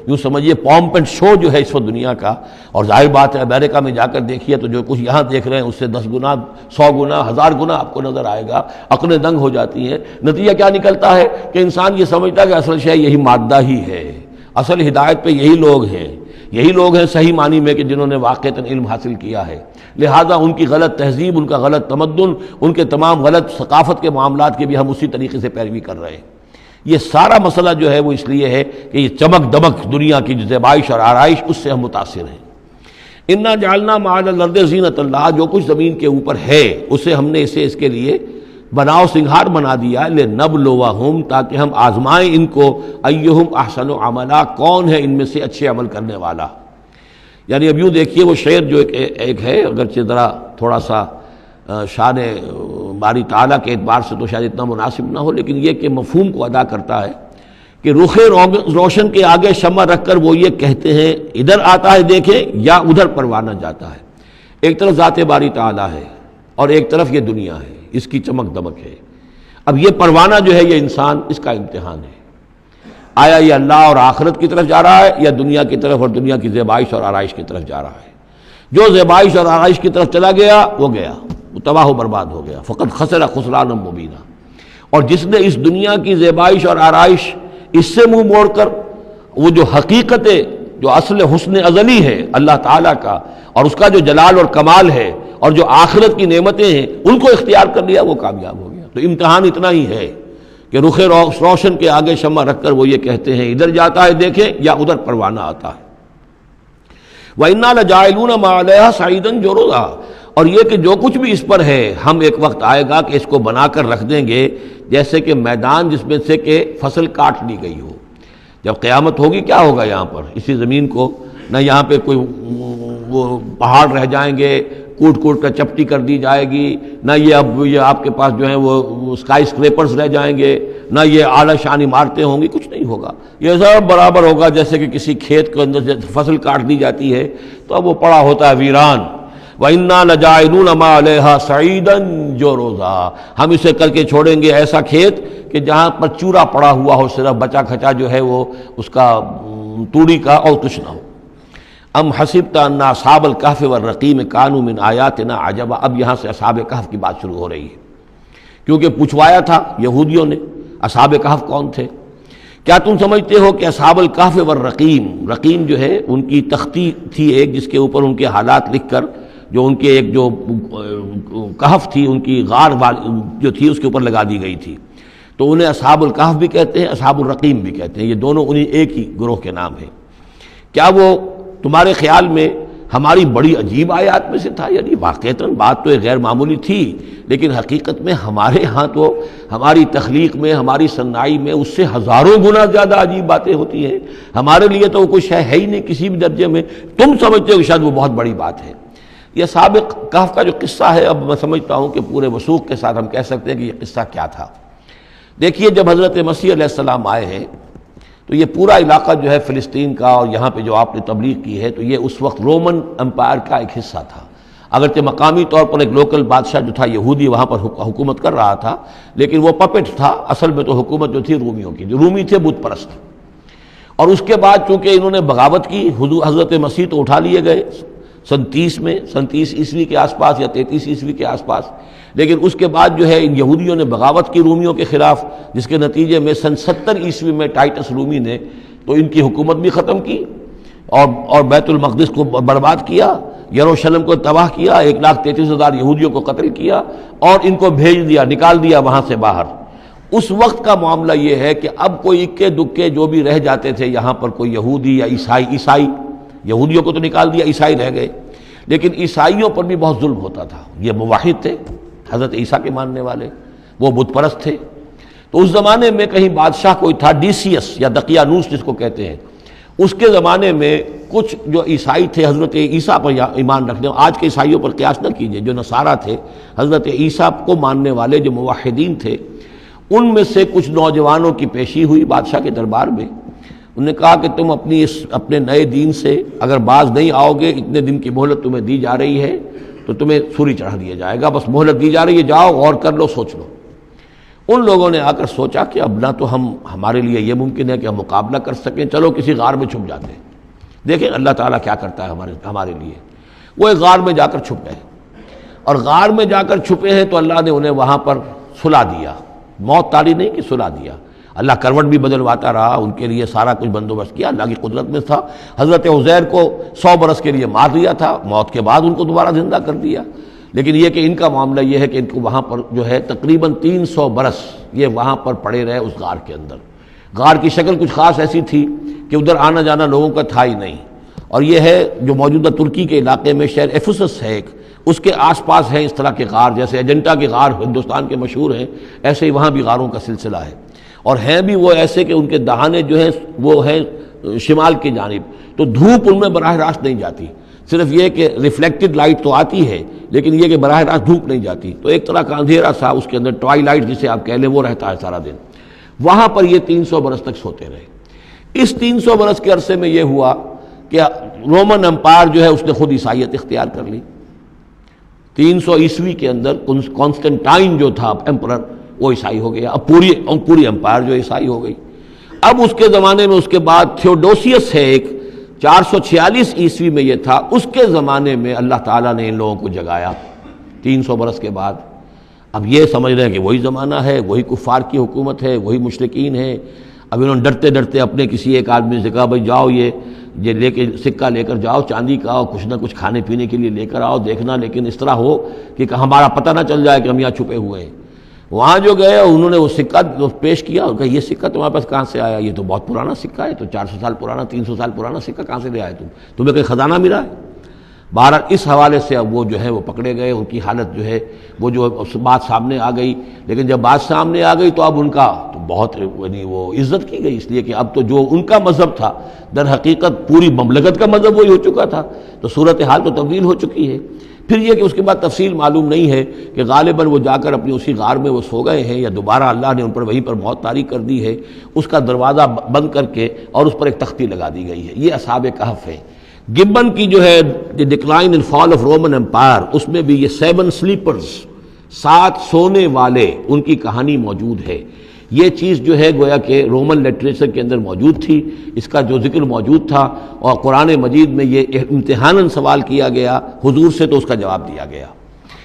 یوں سمجھیے پومپ اینڈ شو جو ہے اس وقت دنیا کا، اور ظاہر بات ہے امریکہ میں جا کر دیکھیے تو جو کچھ یہاں دیکھ رہے ہیں اس سے 10 گنا 100 گنا 1000 گنا آپ کو نظر آئے گا، عقلیں دنگ ہو جاتی ہیں۔ نتیجہ کیا نکلتا ہے کہ انسان یہ سمجھتا ہے کہ اصل شے یہی مادہ ہی ہے، اصل ہدایت پہ یہی لوگ ہیں، یہی لوگ ہیں صحیح معنی میں کہ جنہوں نے واقعتاً علم حاصل کیا ہے، لہذا ان کی غلط تہذیب، ان کا غلط تمدن، ان کے تمام غلط ثقافت کے معاملات کے بھی ہم اسی طریقے سے پیروی کر رہے ہیں۔ یہ سارا مسئلہ جو ہے وہ اس لیے ہے کہ یہ چمک دمک دنیا کی جو زیبائش اور آرائش اس سے ہم متاثر ہیں۔ انا جعلنا ما علی الارض زینۃ لہا، جو کچھ زمین کے اوپر ہے اسے ہم نے اسے اس کے لیے بناؤ سنگھار بنا دیا، لنبلوہم، تاکہ ہم آزمائیں ان کو، ایہم احسن عملا، کون ہے ان میں سے اچھے عمل کرنے والا۔ یعنی اب یوں دیکھیے وہ شعر جو ایک ہے، اگرچہ ذرا تھوڑا سا شان باری تعالیٰ کے اعتبار سے تو شاید اتنا مناسب نہ ہو، لیکن یہ کہ مفہوم کو ادا کرتا ہے کہ رخ روشن کے آگے شمع رکھ کر وہ یہ کہتے ہیں ادھر آتا ہے دیکھیں یا ادھر پروانہ جاتا ہے، ایک طرف ذات باری تعالیٰ ہے اور ایک طرف یہ دنیا ہے، اس کی چمک دمک ہے۔ اب یہ پروانہ جو ہے یہ انسان، اس کا امتحان ہے، آیا یہ اللہ اور آخرت کی طرف جا رہا ہے یا دنیا کی طرف اور دنیا کی زیبائش اور آرائش کی طرف جا رہا ہے۔ جو زیبائش اور آرائش کی طرف چلا گیا وہ گیا، وہ تباہ و برباد ہو گیا، فقط خسر خسرانا مبینہ۔ اور جس نے اس دنیا کی زیبائش اور آرائش اس سے منہ موڑ کر وہ جو حقیقت جو اصل حسن ازلی ہے اللہ تعالیٰ کا اور اس کا جو جلال اور کمال ہے اور جو آخرت کی نعمتیں ہیں ان کو اختیار کر لیا، وہ کامیاب ہو گیا۔ تو امتحان اتنا ہی ہے کہ رخ روشن کے آگے شمع رکھ کر وہ یہ کہتے ہیں ادھر جاتا ہے دیکھیں یا ادھر پروانہ آتا ہے۔ وَإِنَّا لَجَاعِلُونَ مَا عَلَيْهَا صَعِيدًا جُرُزًا، اور یہ کہ جو کچھ بھی اس پر ہے ہم ایک وقت آئے گا کہ اس کو بنا کر رکھ دیں گے جیسے کہ میدان جس میں سے کہ فصل کاٹ لی گئی ہو۔ جب قیامت ہوگی کیا ہوگا یہاں پر اسی زمین کو، نہ یہاں پہ کوئی وہ پہاڑ رہ جائیں گے کوٹ کوٹ کر چپٹی کر دی جائے گی، نہ یہ آپ کے پاس جو ہیں وہ اسکائی اسکریپرز رہ جائیں گے، نہ یہ اعلیٰ شان عمارتیں ہوں گی، کچھ نہیں ہوگا، یہ سب برابر ہوگا جیسے کہ کسی کھیت کے اندر فصل کاٹ دی جاتی ہے تو اب وہ پڑا ہوتا ہے ویران، وَإِنَّا لَجَاعِلُونَ مَا عَلَيْهَا صَعِيدًا جُرُزًا، ہم اسے کر کے چھوڑیں گے ایسا کھیت کہ جہاں پر چورا پڑا ہوا ہو، صرف بچا کھچا جو ہے وہ اس کا توڑی کا اور کچھ نہ ہو۔ ام حسبت ان اصحاب الکہف والرقیم کانوا من آیاتنا عجبا، اب یہاں سے اصحاب کہف کی بات شروع ہو رہی ہے، کیونکہ پوچھوایا تھا یہودیوں نے اصحاب کہف کون تھے۔ کیا تم سمجھتے ہو کہ اصحاب الکہف والرقیم، رقیم جو ہے ان کی تختی تھی ایک جس کے اوپر ان کے حالات لکھ کر، جو ان کے ایک جو کہف تھی ان کی غار جو تھی اس کے اوپر لگا دی گئی تھی، تو انہیں اصحاب الکہف بھی کہتے ہیں، اصحاب الرقیم بھی کہتے ہیں، یہ دونوں انہیں ایک ہی گروہ کے نام ہیں۔ کیا وہ تمہارے خیال میں ہماری بڑی عجیب آیات میں سے تھا؟ یعنی واقعتاً بات تو ایک غیر معمولی تھی، لیکن حقیقت میں ہمارے ہاں تو ہماری تخلیق میں، ہماری صنائی میں اس سے ہزاروں گنا زیادہ عجیب باتیں ہوتی ہیں، ہمارے لیے تو وہ کچھ ہے ہی نہیں کسی بھی درجے میں، تم سمجھتے ہو کہ شاید وہ بہت بڑی بات ہے۔ یہ سابق کہف کا جو قصہ ہے، اب میں سمجھتا ہوں کہ پورے وثوق کے ساتھ ہم کہہ سکتے ہیں کہ یہ قصہ کیا تھا۔ دیکھیے، جب حضرت مسیح علیہ السلام آئے ہیں تو یہ پورا علاقہ جو ہے فلسطین کا اور یہاں پہ جو آپ نے تبلیغ کی ہے، تو یہ اس وقت رومن امپائر کا ایک حصہ تھا۔ اگرچہ مقامی طور پر ایک لوکل بادشاہ جو تھا یہودی وہاں پر حکومت کر رہا تھا، لیکن وہ پپٹ تھا، اصل میں تو حکومت جو تھی رومیوں کی، جو رومی تھے بت پرست۔ اور اس کے بعد چونکہ انہوں نے بغاوت کی، حضرت مسیح تو اٹھا لیے گئے سن 30 عیسوی کے آس پاس یا 33 عیسوی کے آس پاس، لیکن اس کے بعد جو ہے ان یہودیوں نے بغاوت کی رومیوں کے خلاف، جس کے نتیجے میں سن 70 عیسوی میں ٹائٹس رومی نے تو ان کی حکومت بھی ختم کی اور بیت المقدس کو برباد کیا، یروشلم کو تباہ کیا، 1,33,000 یہودیوں کو قتل کیا اور ان کو بھیج دیا، نکال دیا وہاں سے باہر۔ اس وقت کا معاملہ یہ ہے کہ اب کوئی اکے دکے جو بھی رہ جاتے تھے یہاں پر، کوئی یہودی یا عیسائی، یہودیوں کو تو نکال دیا، عیسائی رہ گئے، لیکن عیسائیوں پر بھی بہت ظلم ہوتا تھا۔ یہ موحد تھے، حضرت عیسیٰ کے ماننے والے، وہ بت پرست تھے۔ تو اس زمانے میں کہیں بادشاہ کوئی تھا، ڈیسیس یا دقیانوس جس کو کہتے ہیں، اس کے زمانے میں کچھ جو عیسائی تھے حضرت عیسیٰ پر ایمان رکھنے، آج کے عیسائیوں پر قیاس نہ کیجئے، جو نصارہ تھے حضرت عیسیٰ کو ماننے والے جو موحدین تھے، ان میں سے کچھ نوجوانوں کی پیشی ہوئی بادشاہ کے دربار میں۔ انہوں نے کہا کہ تم اپنے نئے دین سے اگر باز نہیں آؤ گے، اتنے دن کی مہلت تمہیں دی جا رہی ہے تو تمہیں سولی چڑھا دیا جائے گا، بس مہلت دی جا رہی ہے، جاؤ غور کر لو، سوچ لو۔ ان لوگوں نے آ کر سوچا کہ اب نہ تو ہمارے لیے یہ ممکن ہے کہ ہم مقابلہ کر سکیں، چلو کسی غار میں چھپ جاتے ہیں، دیکھیں اللہ تعالیٰ کیا کرتا ہے ہمارے لیے۔ وہ ایک غار میں جا کر چھپ گئے، اور غار میں جا کر چھپے ہیں تو اللہ نے انہیں وہاں پر سلا دیا، موت تاری نہیں کہ سلا دیا۔ اللہ کروٹ بھی بدلواتا رہا، ان کے لیے سارا کچھ بندوبست کیا، اللہ کی قدرت میں تھا۔ حضرت عزیر کو 100 برس کے لیے مار دیا تھا، موت کے بعد ان کو دوبارہ زندہ کر دیا۔ لیکن یہ کہ ان کا معاملہ یہ ہے کہ ان کو وہاں پر جو ہے تقریباً 300 برس یہ وہاں پر پڑے رہے اس غار کے اندر۔ غار کی شکل کچھ خاص ایسی تھی کہ ادھر آنا جانا لوگوں کا تھا ہی نہیں، اور یہ ہے جو موجودہ ترکی کے علاقے میں شہر ایفسس ہے ایک، اس کے آس پاس ہیں اس طرح کے غار، جیسے اجنٹا کے غار ہندوستان کے مشہور ہیں، ایسے ہی وہاں بھی غاروں کا سلسلہ ہے، اور ہیں بھی وہ ایسے کہ ان کے دہانے جو ہیں وہ ہیں شمال کی جانب، تو دھوپ ان میں براہ راست نہیں جاتی، صرف یہ کہ ریفلیکٹڈ لائٹ تو آتی ہے لیکن یہ کہ براہ راست دھوپ نہیں جاتی، تو ایک طرح کا اندھیرا سا اس کے اندر ٹوائی لائٹ جسے آپ کہہ لیں وہ رہتا ہے سارا دن۔ وہاں پر یہ 300 برس تک سوتے رہے۔ اس 300 برس کے عرصے میں یہ ہوا کہ رومن امپائر جو ہے اس نے خود عیسائیت اختیار کر لی۔ 300 عیسوی کے اندر کانسٹنٹائن جو تھا ایمپرر وہ عیسائی ہو گیا، اب پوری امپائر جو عیسائی ہو گئی۔ اب اس کے زمانے میں اس کے بعد تھیوڈوسیس ہے ایک، 446 عیسوی میں یہ تھا، اس کے زمانے میں اللہ تعالیٰ نے ان لوگوں کو جگایا 300 برس کے بعد۔ اب یہ سمجھ رہے ہیں کہ وہی زمانہ ہے، وہی کفار کی حکومت ہے، وہی مشرکین ہے۔ اب انہوں نے ڈرتے ڈرتے اپنے کسی ایک آدمی سے کہا بھائی جاؤ یہ لے کے سکہ لے کر جاؤ چاندی کا، اور کچھ نہ کچھ کھانے پینے کے لیے لے کر آؤ، دیکھنا لیکن اس طرح ہو کہ ہمارا پتہ نہ چل جائے کہ ہم یہاں چھپے ہوئے ہیں۔ وہاں جو گئے انہوں نے وہ سکہ پیش کیا اور کہا یہ سکہ تمہارے پاس کہاں سے آیا؟ یہ تو بہت پرانا سکہ ہے، تو 400 سال پرانا، 300 سال پرانا سکہ کہاں سے لے آئے تمہیں کوئی خزانہ ملا ہے؟ بہرحال اس حوالے سے اب وہ جو ہے وہ پکڑے گئے، ان کی حالت جو ہے وہ جو بات سامنے آ گئی، لیکن جب بات سامنے آ گئی تو اب ان کا تو بہت یعنی وہ عزت کی گئی، اس لیے کہ اب تو جو ان کا مذہب تھا در حقیقت پوری مملکت کا مذہب وہی ہو چکا تھا، تو صورتحال تو تبدیل ہو چکی ہے۔ پھر یہ کہ اس کے بعد تفصیل معلوم نہیں ہے کہ غالباً وہ جا کر اپنی اسی غار میں وہ سو گئے ہیں یا دوبارہ اللہ نے ان پر وہیں پر موت طاری کر دی ہے، اس کا دروازہ بند کر کے اور اس پر ایک تختی لگا دی گئی ہے۔ یہ اصحاب کہف ہے۔ گبن کی جو ہے decline and fall of Roman empire, اس میں بھی یہ 7 سلیپرز، 7 سونے والے، ان کی کہانی موجود ہے۔ یہ چیز جو ہے گویا کہ رومن لٹریچر کے اندر موجود تھی، اس کا جو ذکر موجود تھا، اور قرآن مجید میں یہ امتحاناً سوال کیا گیا حضور سے، تو اس کا جواب دیا گیا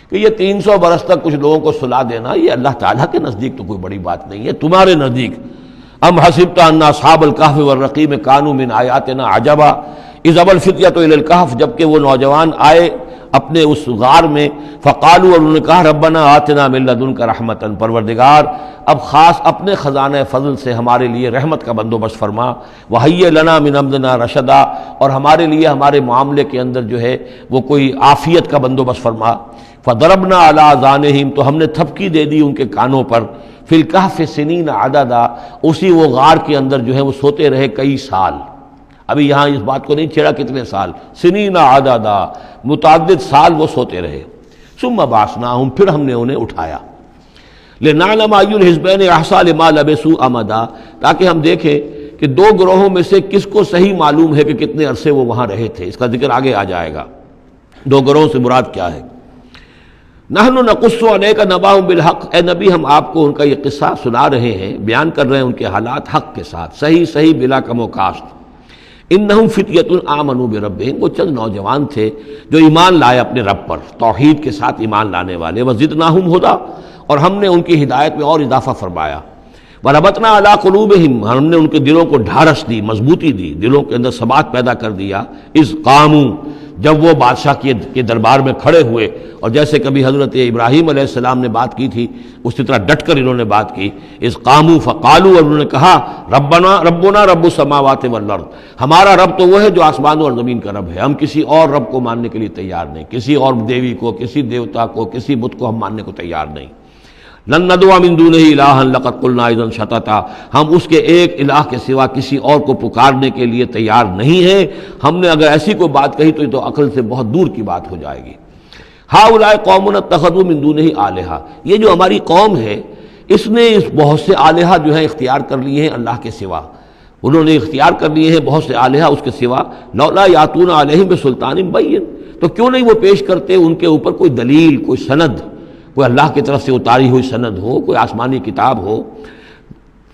کہ یہ 300 برس تک کچھ لوگوں کو سلا دینا، یہ اللہ تعالیٰ کے نزدیک تو کوئی بڑی بات نہیں ہے، تمہارے نزدیک ام حسبت ان اصحاب الکہف والرقیم کانوا من آیاتنا عجبا اذ ابى الفتية الى الكهف، جبکہ وہ نوجوان آئے اپنے اس غار میں، فقالوا، اور انہوں نے کہا ربنا آتنا من لدنک رحمتا، پروردگار اب خاص اپنے خزانہ فضل سے ہمارے لیے رحمت کا بندوبست فرما، وہیئ لنا من امرنا رشدا، اور ہمارے لیے ہمارے معاملے کے اندر جو ہے وہ کوئی عافیت کا بندوبست فرما، فضربنا علی آذانہم، تو ہم نے تھپکی دے دی ان کے کانوں پر، فی الکہف سنین عددا، اسی وہ غار کے اندر جو ہے وہ سوتے رہے کئی سال۔ ابھی یہاں اس بات کو نہیں چھیڑا کتنے سال، سنین عددا، متعدد سال وہ سوتے رہے۔ ثم بعثناہم، پھر ہم نے انہیں اٹھایا، لنعلم ای الحزبین احصیٰ لما لبثوا امدا، تاکہ ہم دیکھیں کہ 2 گروہوں میں سے کس کو صحیح معلوم ہے کہ کتنے عرصے وہ وہاں رہے تھے۔ اس کا ذکر آگے آ جائے گا، 2 گروہوں سے مراد کیا ہے۔ نحن نقص علیک نبأہم بالحق، اے نبی ہم آپ کو ان کا یہ قصہ سنا رہے ہیں، بیان کر رہے ہیں ان کے حالات حق کے ساتھ، صحیح بلا کم و کاسٹ۔ انہم فتیۃ آمنوا بربہم، وہ چند نوجوان تھے جو ایمان لائے اپنے رب پر، توحید کے ساتھ ایمان لانے والے، وزدناہم ھدی، اور ہم نے ان کی ہدایت میں اور اضافہ فرمایا، وربطنا علی قلوبہم، ہم نے ان کے دلوں کو ڈھارس دی، مضبوطی دی، دلوں کے اندر ثبات پیدا کر دیا، اذ قاموا، جب وہ بادشاہ کے دربار میں کھڑے ہوئے، اور جیسے کبھی حضرت ابراہیم علیہ السلام نے بات کی تھی اسی طرح ڈٹ کر انہوں نے بات کی، اذ قاموا فقالوا، اور انہوں نے کہا ربنا رب السماوات والارض، ہمارا رب تو وہ ہے جو آسمانوں اور زمین کا رب ہے، ہم کسی اور رب کو ماننے کے لیے تیار نہیں، کسی اور دیوی کو، کسی دیوتا کو، کسی بت کو ہم ماننے کو تیار نہیں۔ لن ندعو من دونہ الہا لقد قلنا اذا شططا، ہم اس کے ایک الہ کے سوا کسی اور کو پکارنے کے لیے تیار نہیں ہیں، ہم نے اگر ایسی کوئی بات کہی تو یہ تو عقل سے بہت دور کی بات ہو جائے گی۔ ہؤلاء قوم اتخذوا من دونہ آلہہ، یہ جو ہماری قوم ہے اس نے اس بہت سے آلہہ جو ہیں اختیار کر لیے ہیں اللہ کے سوا، انہوں نے اختیار کر لیے ہیں بہت سے آلہہ اس کے سوا، لولا یاتون علیہم بسلطان بین، تو کیوں نہیں وہ پیش کرتے ان کے اوپر کوئی دلیل، کوئی سند، کوئی اللہ کی طرف سے اتاری ہوئی سند ہو، کوئی آسمانی کتاب ہو۔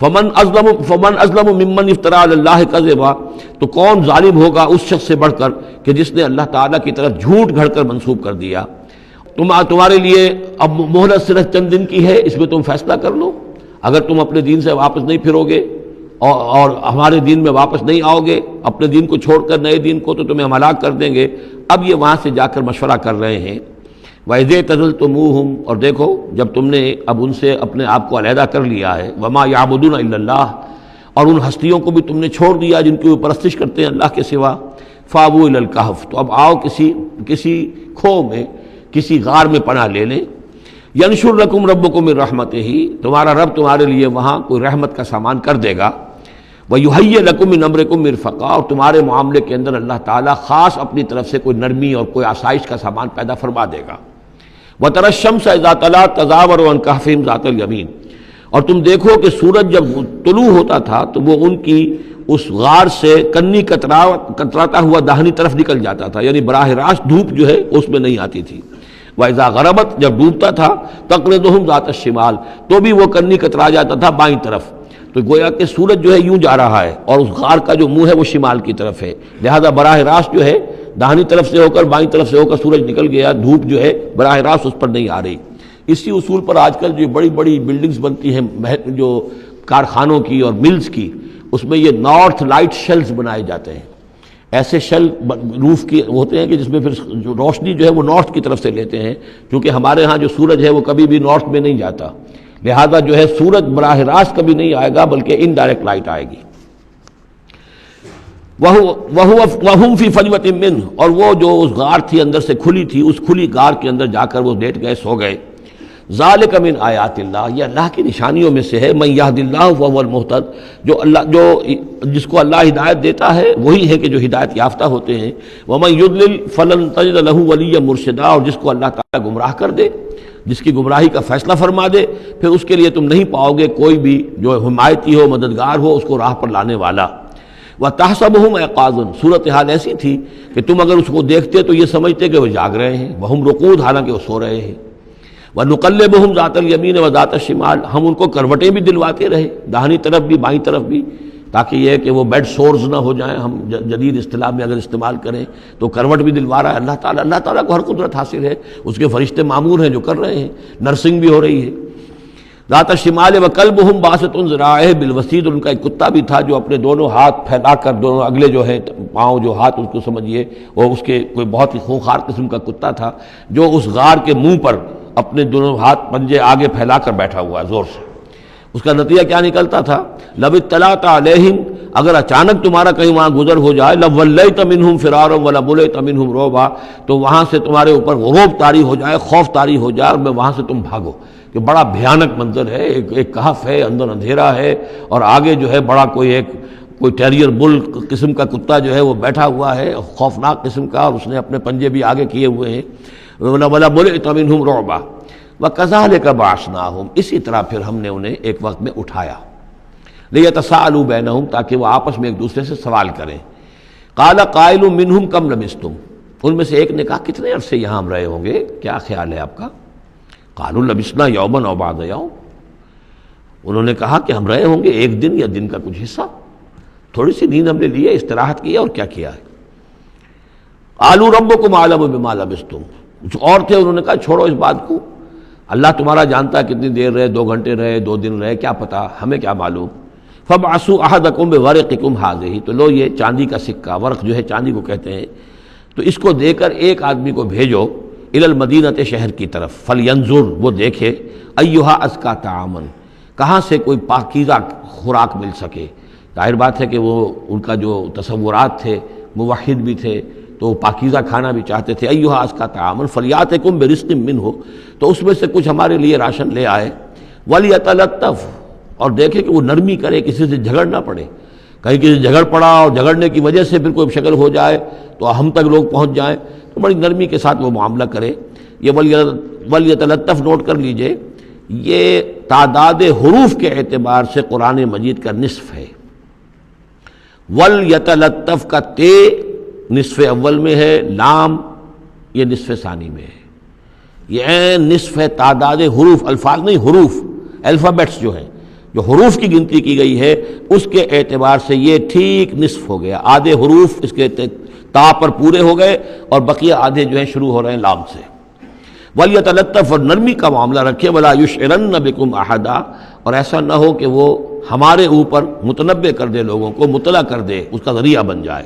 فمن ازلم ممن افترى علی اللہ کذبا، تو کون ظالم ہوگا اس شخص سے بڑھ کر کہ جس نے اللہ تعالیٰ کی طرف جھوٹ گھڑ کر منسوب کر دیا۔ تمہارے لیے اب مہلت صرف چند دن کی ہے، اس میں تم فیصلہ کر لو، اگر تم اپنے دین سے واپس نہیں پھرو گے اور ہمارے دین میں واپس نہیں آؤ گے، اپنے دین کو چھوڑ کر نئے دین کو، تو تمہیں ہم ہلاک کر دیں گے۔ اب یہ وہاں سے جا کر مشورہ کر رہے ہیں، وَإِذِ اعْتَزَلْتُمُوهُمْ، اور دیکھو جب تم نے اب ان سے اپنے آپ کو علیحدہ کر لیا ہے، وَمَا يَعْبُدُونَ إِلَّا اللَّهِ، اور ان ہستیوں کو بھی تم نے چھوڑ دیا جن کی وہ پرستش کرتے ہیں اللہ کے سوا، فَآوُوا إِلَى الْكَهْفِ، تو اب آؤ کسی کھو میں، کسی غار میں پناہ لے لیں، يَنشُرْ لَكُمْ رَبُّكُم مِّن رَحْمَتِهِ، تمہارا رب تمہارے لیے وہاں کوئی رحمت کا سامان کر دے گا، وَيُهَيِّئْ لَكُم مِّنْ أَمْرِكُم مِّرْفَقًا، اور تمہارے معاملے کے اندر اللہ تعالیٰ خاص اپنی طرف سے کوئی نرمی اور کوئی آسائش کا سامان پیدا فرما دے گا۔ وَتَرَى الشَّمْسَ إِذَا طَلَعَت تَزَاوَرُ عَنْ كَهْفِهِمْ ذَاتَ الْيَمِينِ، اور تم دیکھو کہ سورج جب طلوع ہوتا تھا تو وہ ان کی اس غار سے کنی کتراتا ہوا داہنی طرف نکل جاتا تھا، یعنی براہ راست دھوپ جو ہے اس میں نہیں آتی تھی۔ وَإِذَا غَرَبَتْ، جب ڈوبتا تھا، تَقْرِضُهُمْ ذَاتَ الشِّمَالِ، تو بھی وہ کنی کترا جاتا تھا بائیں طرف، تو گویا کہ سورج جو ہے یوں جا رہا ہے اور اس غار کا جو منہ ہے وہ شمال کی طرف ہے، لہذا براہ راست جو ہے داہنی طرف سے ہو کر بائیں طرف سے ہو کر سورج نکل گیا، دھوپ جو ہے براہ راست اس پر نہیں آ رہی۔ اسی اصول پر آج کل جو بڑی بڑی بلڈنگز بنتی ہیں جو کارخانوں کی اور ملز کی، اس میں یہ نارتھ لائٹ شیلز بنائے جاتے ہیں، ایسے شیل روف کی ہوتے ہیں کہ جس میں پھر جو روشنی جو ہے وہ نارتھ کی طرف سے لیتے ہیں، کیونکہ ہمارے ہاں جو سورج ہے وہ کبھی بھی نارتھ میں نہیں جاتا، لہذا جو ہے سورج براہ راست کبھی نہیں آئے گا بلکہ انڈائریکٹ لائٹ آئے گی۔ وَهُمْ فِي فَجْوَةٍ مِّنْهُ، اور وہ جو اس غار تھی اندر سے کھلی تھی، اس کھلی غار کے اندر جا کر وہ لیٹ گئے، سو گئے۔ ذَلِكَ مِنْ آیَاتِ اللَّهِ، یہ اللہ کی نشانیوں میں سے ہے، مَن يَهْدِ اللَّهُ فَهُوَ الْمُهْتَدِ، جو جس کو اللہ ہدایت دیتا ہے وہی ہے کہ جو ہدایت یافتہ ہوتے ہیں، وَمَن يُضْلِلْ فَلَن تَجِدَ لَهُ وَلِيًّا مُرْشِدًا، اور جس کو اللہ تعالیٰ گمراہ کر دے، جس کی گمراہی کا فیصلہ فرما دے، پھر اس کے لیے تم نہیں پاؤ گے کوئی بھی جو حمایتی ہو، مددگار ہو، اس کو راہ پر لانے والا۔ وَتَحْسَبُهُمْ أَيْقَاظًا، صورتحال ایسی تھی کہ تم اگر اس کو دیکھتے تو یہ سمجھتے کہ وہ جاگ رہے ہیں، وَهُمْ رُقُودٌ، حالانکہ وہ سو رہے ہیں۔ وَنُقَلِّبُهُمْ ذَاتَ الْيَمِينِ وَذَاتَ الشِّمَالِ، ہم ان کو کروٹیں بھی دلواتے رہے، داہنی طرف بھی بائیں طرف بھی، تاکہ یہ کہ وہ بیڈ سورز نہ ہو جائیں، ہم جدید اصطلاح میں اگر استعمال کریں تو کروٹ بھی دلوا رہا ہے اللہ تعالیٰ۔ اللہ تعالیٰ کو ہر قدرت حاصل ہے، اس کے فرشتے معمور ہیں جو کر رہے ہیں، نرسنگ بھی ہو رہی ہے۔ ذات الشمال وکلبہم باسط ذراعہ بالوسید، ان کا ایک کتا بھی تھا جو اپنے دونوں ہاتھ پھیلا کر، دونوں اگلے جو ہیں پاؤں جو ہاتھ اس کو سمجھیے، اور اس کے کوئی بہت ہی خونخوار قسم کا کتا تھا جو اس غار کے منہ پر اپنے دونوں ہاتھ پنجے آگے پھیلا کر بیٹھا ہوا ہے زور سے۔ اس کا نتیجہ کیا نکلتا تھا؟ لو اطلعت علیہم، اگر اچانک تمہارا کہیں وہاں گزر ہو جائے، لولیت منہم فرارا ولملیت منہم رعبا، تو وہاں سے تمہارے اوپر رعب طاری ہو جائے، خوف طاری ہو جائے، اور میں وہاں سے تم بھاگو، کہ بڑا بھیانک منظر ہے، ایک کہف ہے، اندر اندھیرا ہے، اور آگے جو ہے بڑا کوئی ٹیریئر بل قسم کا کتا جو ہے وہ بیٹھا ہوا ہے، خوفناک قسم کا، اور اس نے اپنے پنجے بھی آگے کیے ہوئے ہیں۔ وَلَمُلِئْتَ مِنْهُمْ رُعْبًا وَكَذَلِكَ بَعَثْنَاهُمْ، اسی طرح پھر ہم نے انہیں ایک وقت میں اٹھایا، لِيَتَسَاءَلُوا بَيْنَهُمْ، تاکہ وہ آپس میں ایک دوسرے سے سوال کریں۔ قَالَ قَائِلٌ مِّنْهُمْ كَمْ لَبِثْتُمْ، ان میں سے ایک نے کہا کتنے عرصے یہاں ہم رہے ہوں گے، کیا خیال ہے آپ کا؟ قَالُوا لَبِثْنَا يَوْمًا أَوْ بَعْضَ يَوْمٍ، انہوں نے کہا کہ ہم رہے ہوں گے ایک دن یا دن کا کچھ حصہ، تھوڑی سی نیند ہم نے لی ہے، استراحت کی ہے، اور کیا کیا ہے۔ قَالُوا رَبُّكُمْ أَعْلَمُ بِمَا لَبِثْتُمْ، کچھ اور تھے، انہوں نے کہا چھوڑو اس بات کو، اللہ تمہارا جانتا ہے کتنی دیر رہے، 2 گھنٹے رہے، 2 دن رہے، کیا پتا، ہمیں کیا معلوم۔ فَابْعَثُوا أَحَدَكُمْ بِوَرِقِكُمْ هَٰذِهِ، تو لو یہ چاندی کا سکہ، ورق جو ہے چاندی کو کہتے ہیں، تو اس کو دے کر ایک آدمی کو بھیجو إِلَى الْمَدِينَةِ، شہر کی طرف، فَلْيَنظُرْ، وہ دیکھے، أَيُّهَا أَزْكَىٰ طَعَامًا، کہاں سے کوئی پاکیزہ خوراک مل سکے۔ ظاہر بات ہے کہ وہ ان کا جو تصورات تھے، موحد بھی تھے تو پاکیزہ کھانا بھی چاہتے تھے۔ أَيُّهَا أَزْكَىٰ طَعَامًا فَلْيَأْتِكُمْ بِرِزْقٍ مِّنْهُ، تو اس میں سے کچھ ہمارے لیے راشن لے آئے۔ وَلْيَتَلَطَّفْ، اور دیکھے کہ وہ نرمی کرے، کسی سے جھگڑ نہ پڑے، کہیں کسی جھگڑ پڑا اور جھگڑنے کی وجہ سے پھر کوئی شکل ہو جائے تو ہم تک لوگ پہنچ جائیں، تو بڑی نرمی کے ساتھ وہ معاملہ کرے۔ یہ وَلْيَتَلَطَّفْ نوٹ کر لیجئے، یہ تعداد حروف کے اعتبار سے قرآن مجید کا نصف ہے۔ وَلْيَتَلَطَّفْ کا تے نصف اول میں ہے، لام یہ نصف ثانی میں ہے، یہ نصف ہے تعداد حروف، الفاظ نہیں، حروف، الفابیٹس جو ہیں، جو حروف کی گنتی کی گئی ہے اس کے اعتبار سے یہ ٹھیک نصف ہو گیا، آدھے حروف اس کے تا پر پورے ہو گئے اور بقیہ آدھے جو ہیں شروع ہو رہے ہیں لام سے۔ وَلْيَتَلَطَّفْ، اور نرمی کا معاملہ رکھے، وَلَا يُشْعِرَنَّ بِكُمْ أَحَدًا، اور ایسا نہ ہو کہ وہ ہمارے اوپر متنبع کر دے، لوگوں کو مطلع کر دے، اس کا ذریعہ بن جائے۔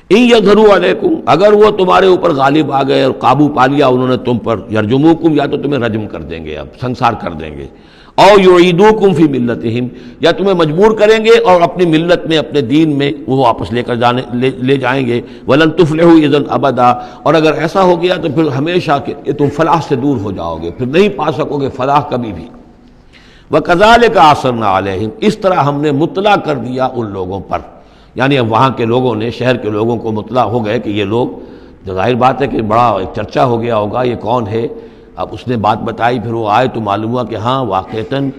إِن يَظْهَرُوا عَلَيْكُمْ، اگر وہ تمہارے اوپر غالب آ گئے اور قابو پا لیا انہوں نے تم پر، يَرْجُمُوكُمْ، یا تو تمہیں رجم کر دیں گے، اب سنسار کر دیں گے، او يُعِيدُوكُمْ فِي مِلَّتِهِمْ، یا تمہیں مجبور کریں گے اور اپنی ملت میں، اپنے دین میں وہ واپس لے جائیں گے۔ وَلَن تُفْلِحُوا إِذًا أَبَدًا، اور اگر ایسا ہو گیا تو پھر ہمیشہ کہ تم فلاح سے دور ہو جاؤ گے، پھر نہیں پا سکو گے فلاح کبھی بھی۔ وَكَذَلِكَ أَعْثَرْنَا عَلَيْهِمْ، اس طرح ہم نے مطلع کر دیا ان لوگوں پر، یعنی اب وہاں کے لوگوں نے، شہر کے لوگوں کو مطلع ہو گئے کہ یہ لوگ، ظاہر بات ہے کہ بڑا ایک چرچا ہو گیا ہوگا یہ کون ہے۔ اب اس نے بات بتائی، پھر وہ آئے تو معلوم ہوا کہ ہاں واقعتاً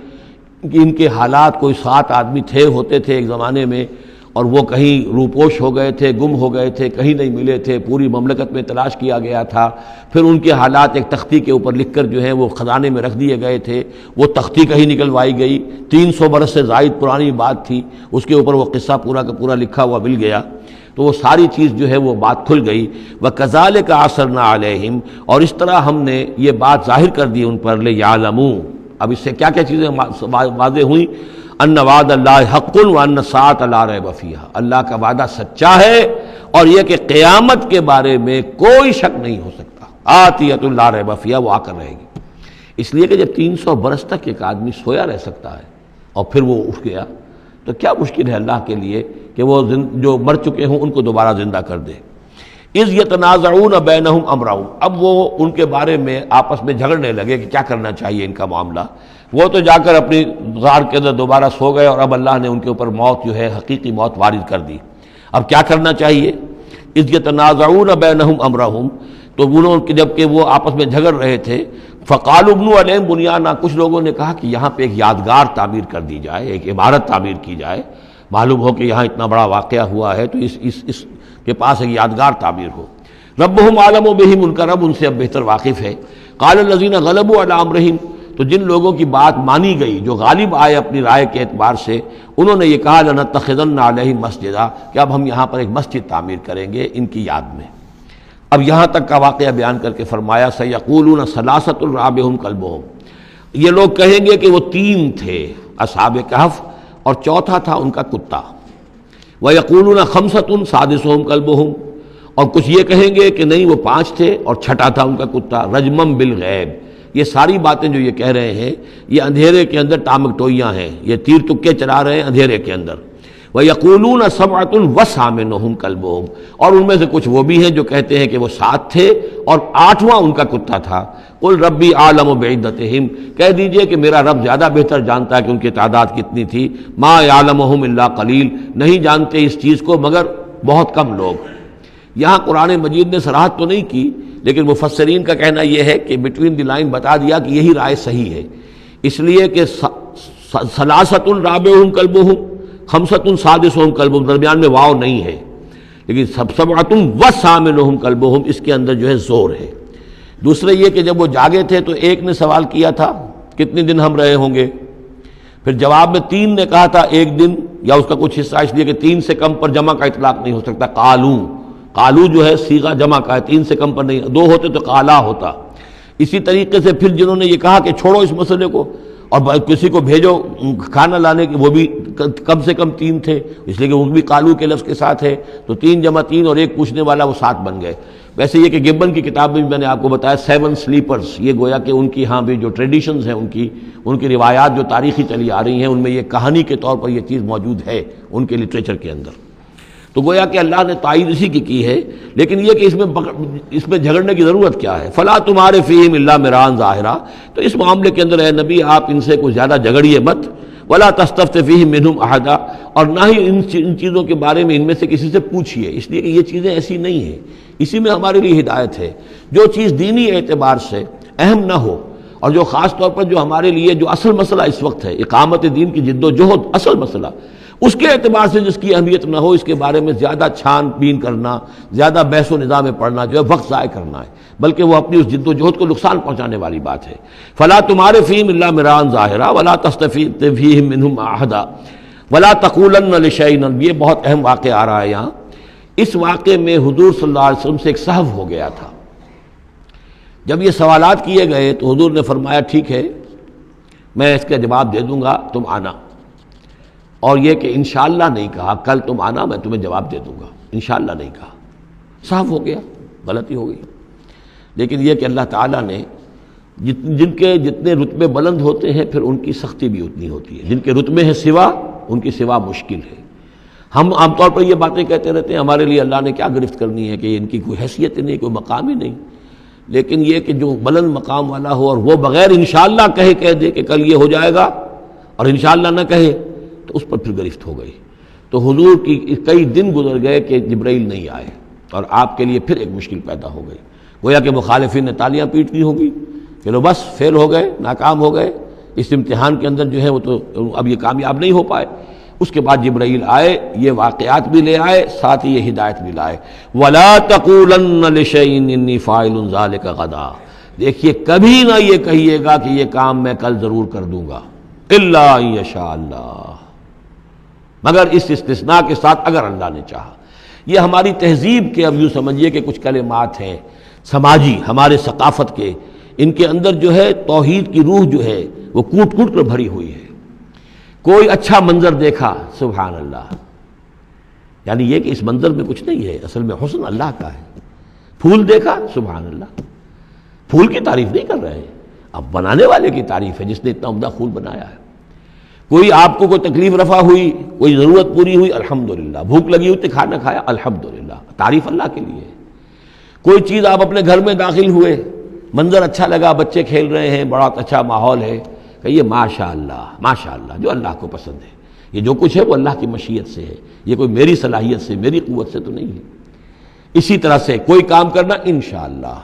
کہ ان کے حالات، کوئی 7 آدمی ہوتے تھے ایک زمانے میں، اور وہ کہیں روپوش ہو گئے تھے، گم ہو گئے تھے، کہیں نہیں ملے تھے، پوری مملکت میں تلاش کیا گیا تھا، پھر ان کے حالات ایک تختی کے اوپر لکھ کر جو ہیں وہ خزانے میں رکھ دیے گئے تھے، وہ تختی کہیں نکلوائی گئی، 300 برس سے زائد پرانی بات تھی، اس کے اوپر وہ قصہ پورا کا پورا لکھا ہوا مل گیا، تو وہ ساری چیز جو ہے وہ بات کھل گئی۔ وَكَذَلِكَ أَعْثَرْنَا عَلَيْهِمْ، اور اس طرح ہم نے یہ بات ظاہر کر دی ان پر، لِيَعْلَمُوا، اب اس سے کیا کیا چیزیں واضح ہوئیں؟ ان وعد اللہ حق وان الساعۃ لا ریب فیہا، اللہ کا وعدہ سچا ہے اور یہ کہ قیامت کے بارے میں کوئی شک نہیں ہو سکتا، آتیۃ لا ریب فیہا، وہ آ کر رہے گی۔ اس لیے کہ جب 300 برس تک ایک آدمی سویا رہ سکتا ہے اور پھر وہ اٹھ گیا تو کیا مشکل ہے اللہ کے لیے کہ وہ جو مر چکے ہوں ان کو دوبارہ زندہ کر دے۔ اذ یتنازعون بینہم امرہم، اب وہ ان کے بارے میں آپس میں جھگڑنے لگے کہ کیا کرنا چاہیے ان کا معاملہ۔ وہ تو جا کر اپنی غار کے اندر دوبارہ سو گئے اور اب اللہ نے ان کے اوپر موت جو ہے حقیقی موت وارد کر دی۔ اب کیا کرنا چاہیے؟ اذ یتنازعون بینہم امرہم، تو انہوں جب کہ وہ آپس میں جھگڑ رہے تھے، فقالوا ابنوا علیہم بنیانا، کچھ لوگوں نے کہا کہ یہاں پہ ایک یادگار تعمیر کر دی جائے، ایک عمارت تعمیر کی جائے، معلوم ہو کہ یہاں اتنا بڑا واقعہ ہوا ہے تو اس کے پاس ایک یادگار تعبیر ہو۔ ربہم عالم بہم، ان کا رب ان سے اب بہتر واقف ہے۔ قال الذین غلبوا علی امرہم، تو جن لوگوں کی بات مانی گئی، جو غالب آئے اپنی رائے کے اعتبار سے، انہوں نے یہ کہا لنتخذن علیہم مسجدا، کہ اب ہم یہاں پر ایک مسجد تعمیر کریں گے ان کی یاد میں۔ اب یہاں تک کا واقعہ بیان کر کے فرمایا سیقولون ثلاثۃ رابعہم کلبہم، یہ لوگ کہیں گے کہ وہ 3 تھے اصحاب کہف اور چوتھا تھا ان کا کتا۔ وَيَقُولُونَ خَمْسَةٌ سَادِسُهُمْ كَلْبُهُمْ، اور کچھ یہ کہیں گے کہ نہیں وہ 5 تھے اور چھٹا تھا ان کا کتا۔ رجمم بالغیب، یہ ساری باتیں جو یہ کہہ رہے ہیں یہ اندھیرے کے اندر ٹامک ٹوئیاں ہیں، یہ تیر تکے چلا رہے ہیں اندھیرے کے اندر۔ وَيَقُولُونَ سَبْعَةٌ وَثَامِنُهُمْ كَلْبُهُمْ، اور ان میں سے کچھ وہ بھی ہیں جو کہتے ہیں کہ وہ 7 تھے اور 8واں ان کا کتا تھا۔ قُلْ رَبِّي أَعْلَمُ بِعِدَّتِهِمْ، کہہ دیجئے کہ میرا رب زیادہ بہتر جانتا ہے کہ ان کی تعداد کتنی تھی۔ مَا يَعْلَمُهُمْ إِلَّا قَلِيلٌ، نہیں جانتے اس چیز کو مگر بہت کم لوگ۔ یہاں قرآن مجید نے صراحت تو نہیں کی، لیکن مفسرین کا کہنا یہ ہے کہ بٹوین دی لائن بتا دیا کہ یہی رائے صحیح ہے، اس لیے کہ ثلاثۃ رابعہم کلبہم، خمسۃ سادسہم کلبہم، درمیان میں واو نہیں ہے، لیکن سبعۃ وثامنہم کلبہم اس کے اندر جو ہے زور ہے۔ دوسرے یہ کہ جب وہ جاگے تھے تو ایک نے سوال کیا تھا کتنے دن ہم رہے ہوں گے، پھر جواب میں 3 نے کہا تھا 1 دن، یا اس کا کچھ حصہ، اس لیے کہ 3 سے کم پر جمع کا اطلاق نہیں ہو سکتا۔ قالو جو ہے صیغہ جمع کا ہے، 3 سے کم پر نہیں، 2 ہوتے تو قالا ہوتا۔ اسی طریقے سے پھر جنہوں نے یہ کہا کہ چھوڑو اس مسئلے کو اور کسی کو بھیجو کھانا لانے کے، وہ بھی کم سے کم 3 تھے، اس لیے کہ وہ بھی قالو کے لفظ کے ساتھ ہے، تو 3 جمع 3 اور ایک پوچھنے والا، وہ 7 بن گئے۔ ویسے یہ کہ گبن کی کتاب میں بھی میں نے آپ کو بتایا 7 سلیپرز، یہ گویا کہ ان کی ہاں بھی جو ٹریڈیشنز ہیں ان کی روایات جو تاریخی چلی آ رہی ہیں، ان میں یہ کہانی کے طور پر یہ چیز موجود ہے ان کے لٹریچر کے اندر۔ تو گویا کہ اللہ نے تائید اسی کی ہے، لیکن یہ کہ اس میں جھگڑنے کی ضرورت کیا ہے؟ فلا تمہارے فیہم الا مران ظاہرا، تو اس معاملے کے اندر اے نبی آپ ان سے کچھ زیادہ جھگڑیے مت۔ ولا تستفت فیہم منہم احدا، اور نہ ہی ان چیزوں کے بارے میں ان میں سے کسی سے پوچھیے، اس لیے کہ یہ چیزیں ایسی نہیں ہیں، اسی میں ہمارے لیے ہدایت ہے۔ جو چیز دینی اعتبار سے اہم نہ ہو، اور جو خاص طور پر جو ہمارے لیے جو اصل مسئلہ اس وقت ہے اقامت دین کی جد و جہد، اصل مسئلہ، اس کے اعتبار سے جس کی اہمیت نہ ہو، اس کے بارے میں زیادہ چھان بین کرنا، زیادہ بحث و نظام میں پڑھنا جو ہے وقت ضائع کرنا ہے، بلکہ وہ اپنی اس جد و جہد کو نقصان پہنچانے والی بات ہے۔ فلا تمہارے فیہم الا مران ظاہرا ولا تستفت فیہم منہم احدا ولا تقولن لشیء، یہ بہت اہم واقعہ آ رہا ہے یہاں۔ اس واقعے میں حضور صلی اللہ علیہ وسلم سے ایک سہو ہو گیا تھا۔ جب یہ سوالات کیے گئے تو حضور نے فرمایا ٹھیک ہے میں اس کا جواب دے دوں گا، تم آنا۔ اور یہ کہ انشاءاللہ نہیں کہا، کل تم آنا میں تمہیں جواب دے دوں گا، انشاءاللہ نہیں کہا، صاف ہو گیا، غلطی ہو گئی۔ لیکن یہ کہ اللہ تعالیٰ نے جن کے جتنے رتبے بلند ہوتے ہیں پھر ان کی سختی بھی اتنی ہوتی ہے، جن کے رتبے ہیں سوا ان کی سوا مشکل ہے۔ ہم عام طور پر یہ باتیں کہتے رہتے ہیں ہمارے لیے اللہ نے کیا گرفت کرنی ہے کہ ان کی کوئی حیثیت ہی نہیں، کوئی مقام ہی نہیں، لیکن یہ کہ جو بلند مقام والا ہو اور وہ بغیر انشاءاللہ کہہ دے کہ کل یہ ہو جائے گا اور انشاءاللہ نہ کہے تو اس پر پھر گرفت ہو گئی۔ تو حضور کی کئی دن گزر گئے کہ جبرائیل نہیں آئے، اور آپ کے لیے پھر ایک مشکل پیدا ہو گئی، گویا کہ مخالفین نے تالیاں پیٹ دی ہوگی کہ لو بس فیل ہو گئے، ناکام ہو گئے اس امتحان کے اندر، جو ہے وہ تو اب یہ کامیاب نہیں ہو پائے۔ اس کے بعد جبرائیل آئے، یہ واقعات بھی لے آئے، ساتھ ہی یہ ہدایت بھی لائے۔ وَلَا تَقُولَنَّ لِشَيْءٍ إِنِّي فَاعِلٌ ذَلِكَ غَدًا، دیکھیے کبھی نہ یہ کہیے گا کہ یہ کام میں کل ضرور کر دوں گا، إِلَّا أَن يَشَاءَ اللَّهُ، مگر اس استثناء کے ساتھ اگر اللہ نے چاہا۔ یہ ہماری تہذیب کے اب یوں سمجھیے کہ کچھ کلمات ہیں سماجی، ہمارے ثقافت کے، ان کے اندر جو ہے توحید کی روح جو ہے وہ کوٹ کوٹ کر بھری ہوئی ہے۔ کوئی اچھا منظر دیکھا، سبحان اللہ، یعنی یہ کہ اس منظر میں کچھ نہیں ہے، اصل میں حسن اللہ کا ہے۔ پھول دیکھا، سبحان اللہ، پھول کی تعریف نہیں کر رہے ہیں، اب بنانے والے کی تعریف ہے جس نے اتنا عمدہ پھول بنایا ہے۔ کوئی آپ کو کوئی تکلیف رفع ہوئی، کوئی ضرورت پوری ہوئی، الحمدللہ، بھوک لگی ہوئی تو کھانا کھایا، الحمدللہ، تعریف اللہ کے لیے۔ کوئی چیز آپ اپنے گھر میں داخل ہوئے، منظر اچھا لگا، بچے کھیل رہے ہیں، بڑا اچھا ماحول ہے، کہیے ماشاءاللہ ماشاءاللہ، جو اللہ کو پسند ہے۔ یہ جو کچھ ہے وہ اللہ کی مشیت سے ہے، یہ کوئی میری صلاحیت سے، میری قوت سے تو نہیں ہے۔ اسی طرح سے کوئی کام کرنا، انشاءاللہ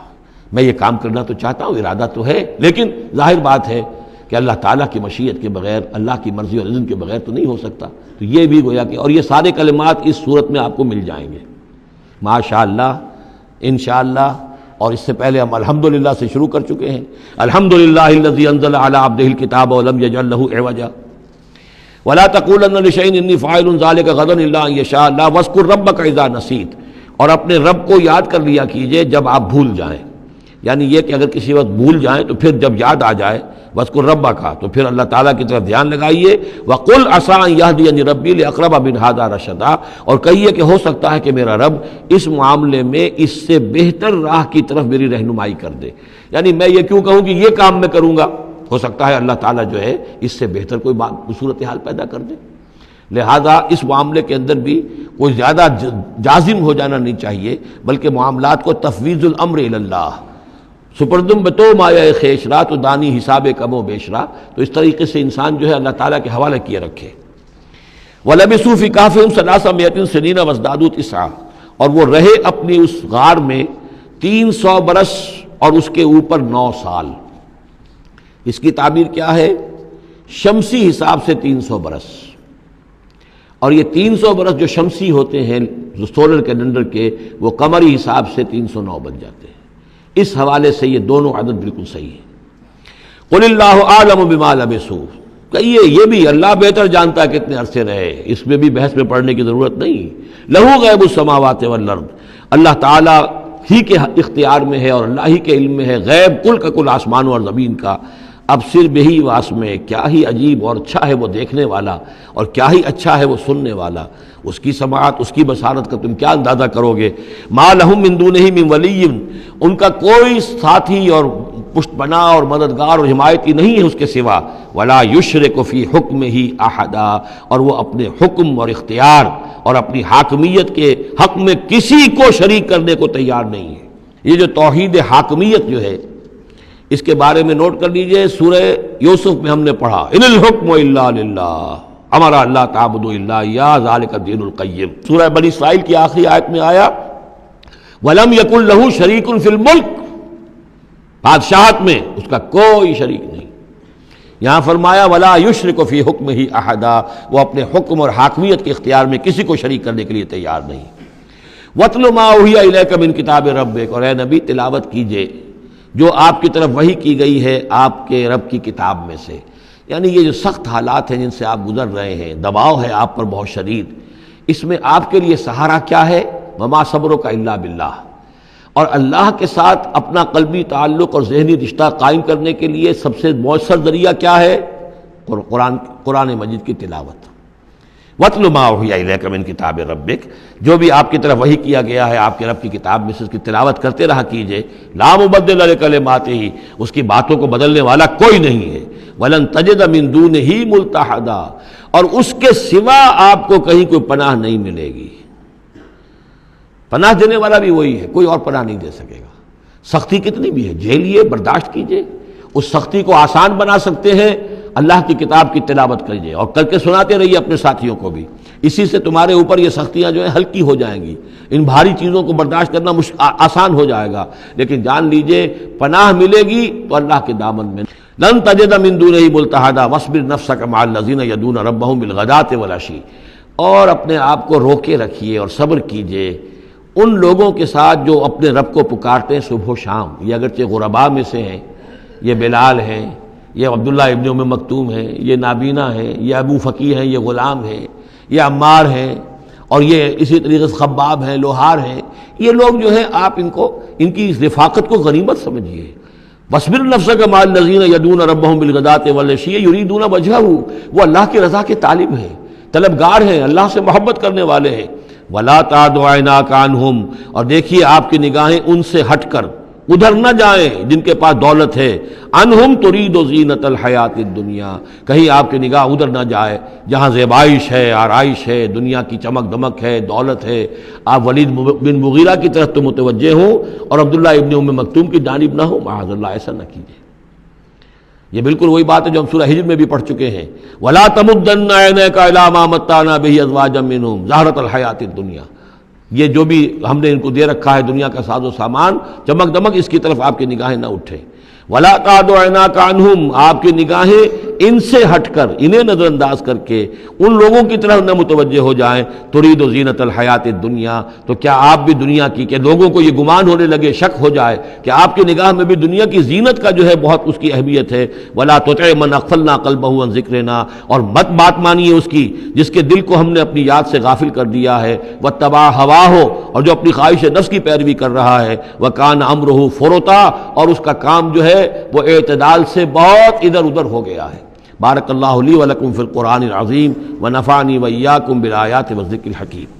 میں یہ کام کرنا تو چاہتا ہوں، ارادہ تو ہے، لیکن ظاہر بات ہے کہ اللہ تعالیٰ کی مشیت کے بغیر، اللہ کی مرضی اور اذن کے بغیر تو نہیں ہو سکتا۔ تو یہ بھی گویا کہ، اور یہ سارے کلمات اس صورت میں آپ کو مل جائیں گے، ماشاء اللہ، انشاءاللہ، اور اس سے پہلے ہم الحمدللہ سے شروع کر چکے ہیں۔ الحمدللہ الذی انزل علی عبدہ الکتاب ولم یجعل لہ عوجا ولا تقولن لشیء انی فاعل ذلک غدا الا ان یشاء اللہ واذکر ربک اذا نسیت، اور اپنے رب کو یاد کر لیا کیجئے جب آپ بھول جائیں، یعنی یہ کہ اگر کسی وقت بھول جائیں تو پھر جب یاد آ جائے وَاذْكُرْ رَبَّكَ، تو پھر اللہ تعالیٰ کی طرف دھیان لگائیے۔ وَقُلْ عَسَىٰ أَن يَهْدِيَنِي رَبِّي لِأَقْرَبَ مِنْ هَٰذَا رَشَدًا، اور کہیے کہ ہو سکتا ہے کہ میرا رب اس معاملے میں اس سے بہتر راہ کی طرف میری رہنمائی کر دے، یعنی میں یہ کیوں کہوں کہ یہ کام میں کروں گا، ہو سکتا ہے اللہ تعالیٰ جو ہے اس سے بہتر کوئی صورتحال پیدا کر دے۔ لہذا اس معاملے کے اندر بھی کوئی زیادہ جازم ہو جانا نہیں چاہیے، بلکہ معاملات کو تفویض الامر الی اللہ، سپردم بتو مایا خیشرا تو دانی حساب کم و بیشرا، تو اس طریقے سے انسان جو ہے اللہ تعالیٰ کے حوالے کیے رکھے۔ وَلَبِثُوا فِي كَهْفِهِمْ ثَلَاثَ مِائَةٍ سِنِينَ وَازْدَادُوا تِسْعًا، اور وہ رہے اپنی اس غار میں 300 برس اور اس کے اوپر 9 سال۔ اس کی تعبیر کیا ہے؟ شمسی حساب سے 300 برس، اور یہ 300 برس جو شمسی ہوتے ہیں جو سولر کیلنڈر کے، وہ قمری حساب سے 309 بن جاتے ہیں۔ اس حوالے سے یہ دونوں عدد بالکل صحیح ہے۔ قل اللہ اعلم بما لبثوا، کہیے یہ بھی اللہ بہتر جانتا ہے کتنے عرصے رہے، اس میں بھی بحث میں پڑھنے کی ضرورت نہیں۔ لہ غیب السماوات والارض، اللہ تعالیٰ ہی کے اختیار میں ہے اور اللہ ہی کے علم میں ہے غیب کل کا کل آسمانوں اور زمین کا۔ اب صرف بہی واسمے، کیا ہی عجیب اور اچھا ہے وہ دیکھنے والا، اور کیا ہی اچھا ہے وہ سننے والا، اس کی سماعت، اس کی بصارت کا تم کیا اندازہ کرو گے۔ ما لہم من دونہ من ولی، ان کا کوئی ساتھی اور پشت پناہ اور مددگار اور حمایتی نہیں ہے اس کے سوا۔ ولا یشرک فی حکمہ احدا، اور وہ اپنے حکم اور اختیار اور اپنی حاکمیت کے حق میں کسی کو شریک کرنے کو تیار نہیں ہے۔ یہ جو توحید حاکمیت جو ہے، اس کے بارے میں نوٹ کر لیجئے، سورہ یوسف میں ہم نے پڑھا ان الحکم الا للہ امر اللہ تعبدوا الا اياه ذلك الدین القیم۔ سورہ بنی اسرائیل کی آخری آیت میں آیا ولم یکن لہ شریک فی الملک، بادشاہت میں اس کا کوئی شریک نہیں۔ یہاں فرمایا ولا یشرک فی حکمہ احدا، وہ اپنے حکم اور حاکمیت کے اختیار میں کسی کو شریک کرنے کے لیے تیار نہیں۔ وَاتْلُ مَا أُوحِیَ إِلَيْکَ مِن کتاب ربک، اور اے نبی تلاوت کیجئے جو آپ کی طرف وحی کی گئی ہے آپ کے رب کی کتاب میں سے، یعنی یہ جو سخت حالات ہیں جن سے آپ گزر رہے ہیں، دباؤ ہے آپ پر بہت شدید، اس میں آپ کے لیے سہارا کیا ہے؟ وَمَا صَبْرُكَ إِلَّا بِاللَّهِ، اور اللہ کے ساتھ اپنا قلبی تعلق اور ذہنی رشتہ قائم کرنے کے لیے سب سے مؤثر ذریعہ کیا ہے؟ قرآن مجید کی تلاوت۔ وَاتْلُ مَا أُوحِیَ إِلَيْکَ مِن کتاب ربک، جو بھی آپ کی طرف وحی کیا گیا ہے آپ کے رب کی کتاب میں سے، اس کی تلاوت کرتے رہا کیجئے۔ لا مبدل لکلماتہ، اس کی باتوں کو بدلنے والا کوئی نہیں ہے۔ وَلَن تَجِدَ مِن دُونِہ مُلْتَحَدًا، اور اس کے سوا آپ کو کہیں کوئی پناہ نہیں ملے گی۔ پناہ دینے والا بھی وہی ہے، کوئی اور پناہ نہیں دے سکے گا۔ سختی کتنی بھی ہے جھیلیے، برداشت کیجئے، اس سختی کو آسان بنا سکتے ہیں اللہ کی کتاب کی تلاوت کیجئے اور کر کے سناتے رہیے اپنے ساتھیوں کو بھی، اسی سے تمہارے اوپر یہ سختیاں جو ہیں ہلکی ہو جائیں گی، ان بھاری چیزوں کو برداشت کرنا آسان ہو جائے گا۔ لیکن جان لیجئے پناہ ملے گی تو اللہ کے دامن میں۔ لن تجد من دونہ ملتحدا واصبر نفسک مع الذین یدعون ربهم بالغداۃ والعشی، اور اپنے آپ کو روکے رکھیے اور صبر کیجئے ان لوگوں کے ساتھ جو اپنے رب کو پکارتے ہیں صبح و شام۔ یہ اگرچہ غرباء میں سے ہیں، یہ بلال ہیں، یہ عبداللہ ابن ام مکتوم ہیں، یہ نابینا ہیں، یہ ابو فقی ہیں، یہ غلام ہیں، یہ عمار ہیں، اور یہ اسی طریقے سے خباب ہیں، لوہار ہیں۔ یہ لوگ جو ہیں آپ ان کی رفاقت کو غنیمت سمجھیے۔ وَاصْبِرْ نَفْسَكَ مَعَ الَّذِينَ يَدْعُونَ رَبَّهُم بِالْغَدَاۃِ وَالْعَشِيِّ يُرِيدُونَ وَجْهَهُ، وہ اللہ کی رضا کے طالب ہیں، طلبگار ہیں، اللہ سے محبت کرنے والے ہیں۔ وَلَا تَعْدُ عَيْنَاكَ عَنْهُمْ، اور دیکھیے آپ کی نگاہیں ان سے ہٹ کر ادھر نہ جائیں جن کے پاس دولت ہے۔ عنہم ترید زینت الحیات الدنیا، کہیں آپ کی نگاہ ادھر نہ جائے جہاں زیبائش ہے، آرائش ہے، دنیا کی چمک دمک ہے، دولت ہے۔ آپ ولید بن مغیرہ کی طرف تو متوجہ ہوں اور عبداللہ ابن ام مکتوم کی جانب نہ ہو، معاذ اللہ ایسا نہ کیجیے۔ یہ بالکل وہی بات ہے جو ہم سورہ ہجر میں بھی پڑھ چکے ہیں، وَلَا تَمُدَّنَّ عَيْنَيْكَ إِلَىٰ مَا مَتَّعْنَا بِهِ أَزْوَاجًا مِّنْهُمْ زَهْرَةَ الْحَيَاةِ الدُّنْيَا، یہ جو بھی ہم نے ان کو دے رکھا ہے دنیا کا ساز و سامان، چمک دمک، اس کی طرف آپ کی نگاہیں نہ اٹھیں۔ ولا تعد عیناک عنہم، آپ کی نگاہیں ان سے ہٹ کر، انہیں نظر انداز کر کے ان لوگوں کی طرف نہ متوجہ ہو جائیں، ترید زینت الحیات الدنیا، تو کیا آپ بھی دنیا کی، کہ لوگوں کو یہ گمان ہونے لگے، شک ہو جائے کہ آپ کی نگاہ میں بھی دنیا کی زینت کا جو ہے بہت اس کی اہمیت ہے۔ ولا تطع من اغفلنا قلبہ عن ذکرنا، اور مت بات مانیے اس کی جس کے دل کو ہم نے اپنی یاد سے غافل کر دیا ہے، واتبع ہواہ، اور جو اپنی خواہش نفس کی پیروی کر رہا ہے، وکان امرہ فرطا، اور اس کا کام جو ہے وہ اعتدال سے بہت ادھر ادھر ہو گیا ہے۔ بارک اللہ لی ولکم فی القرآن العظیم ونفعنی وإیاکم بالآیات والذکر الحکیم۔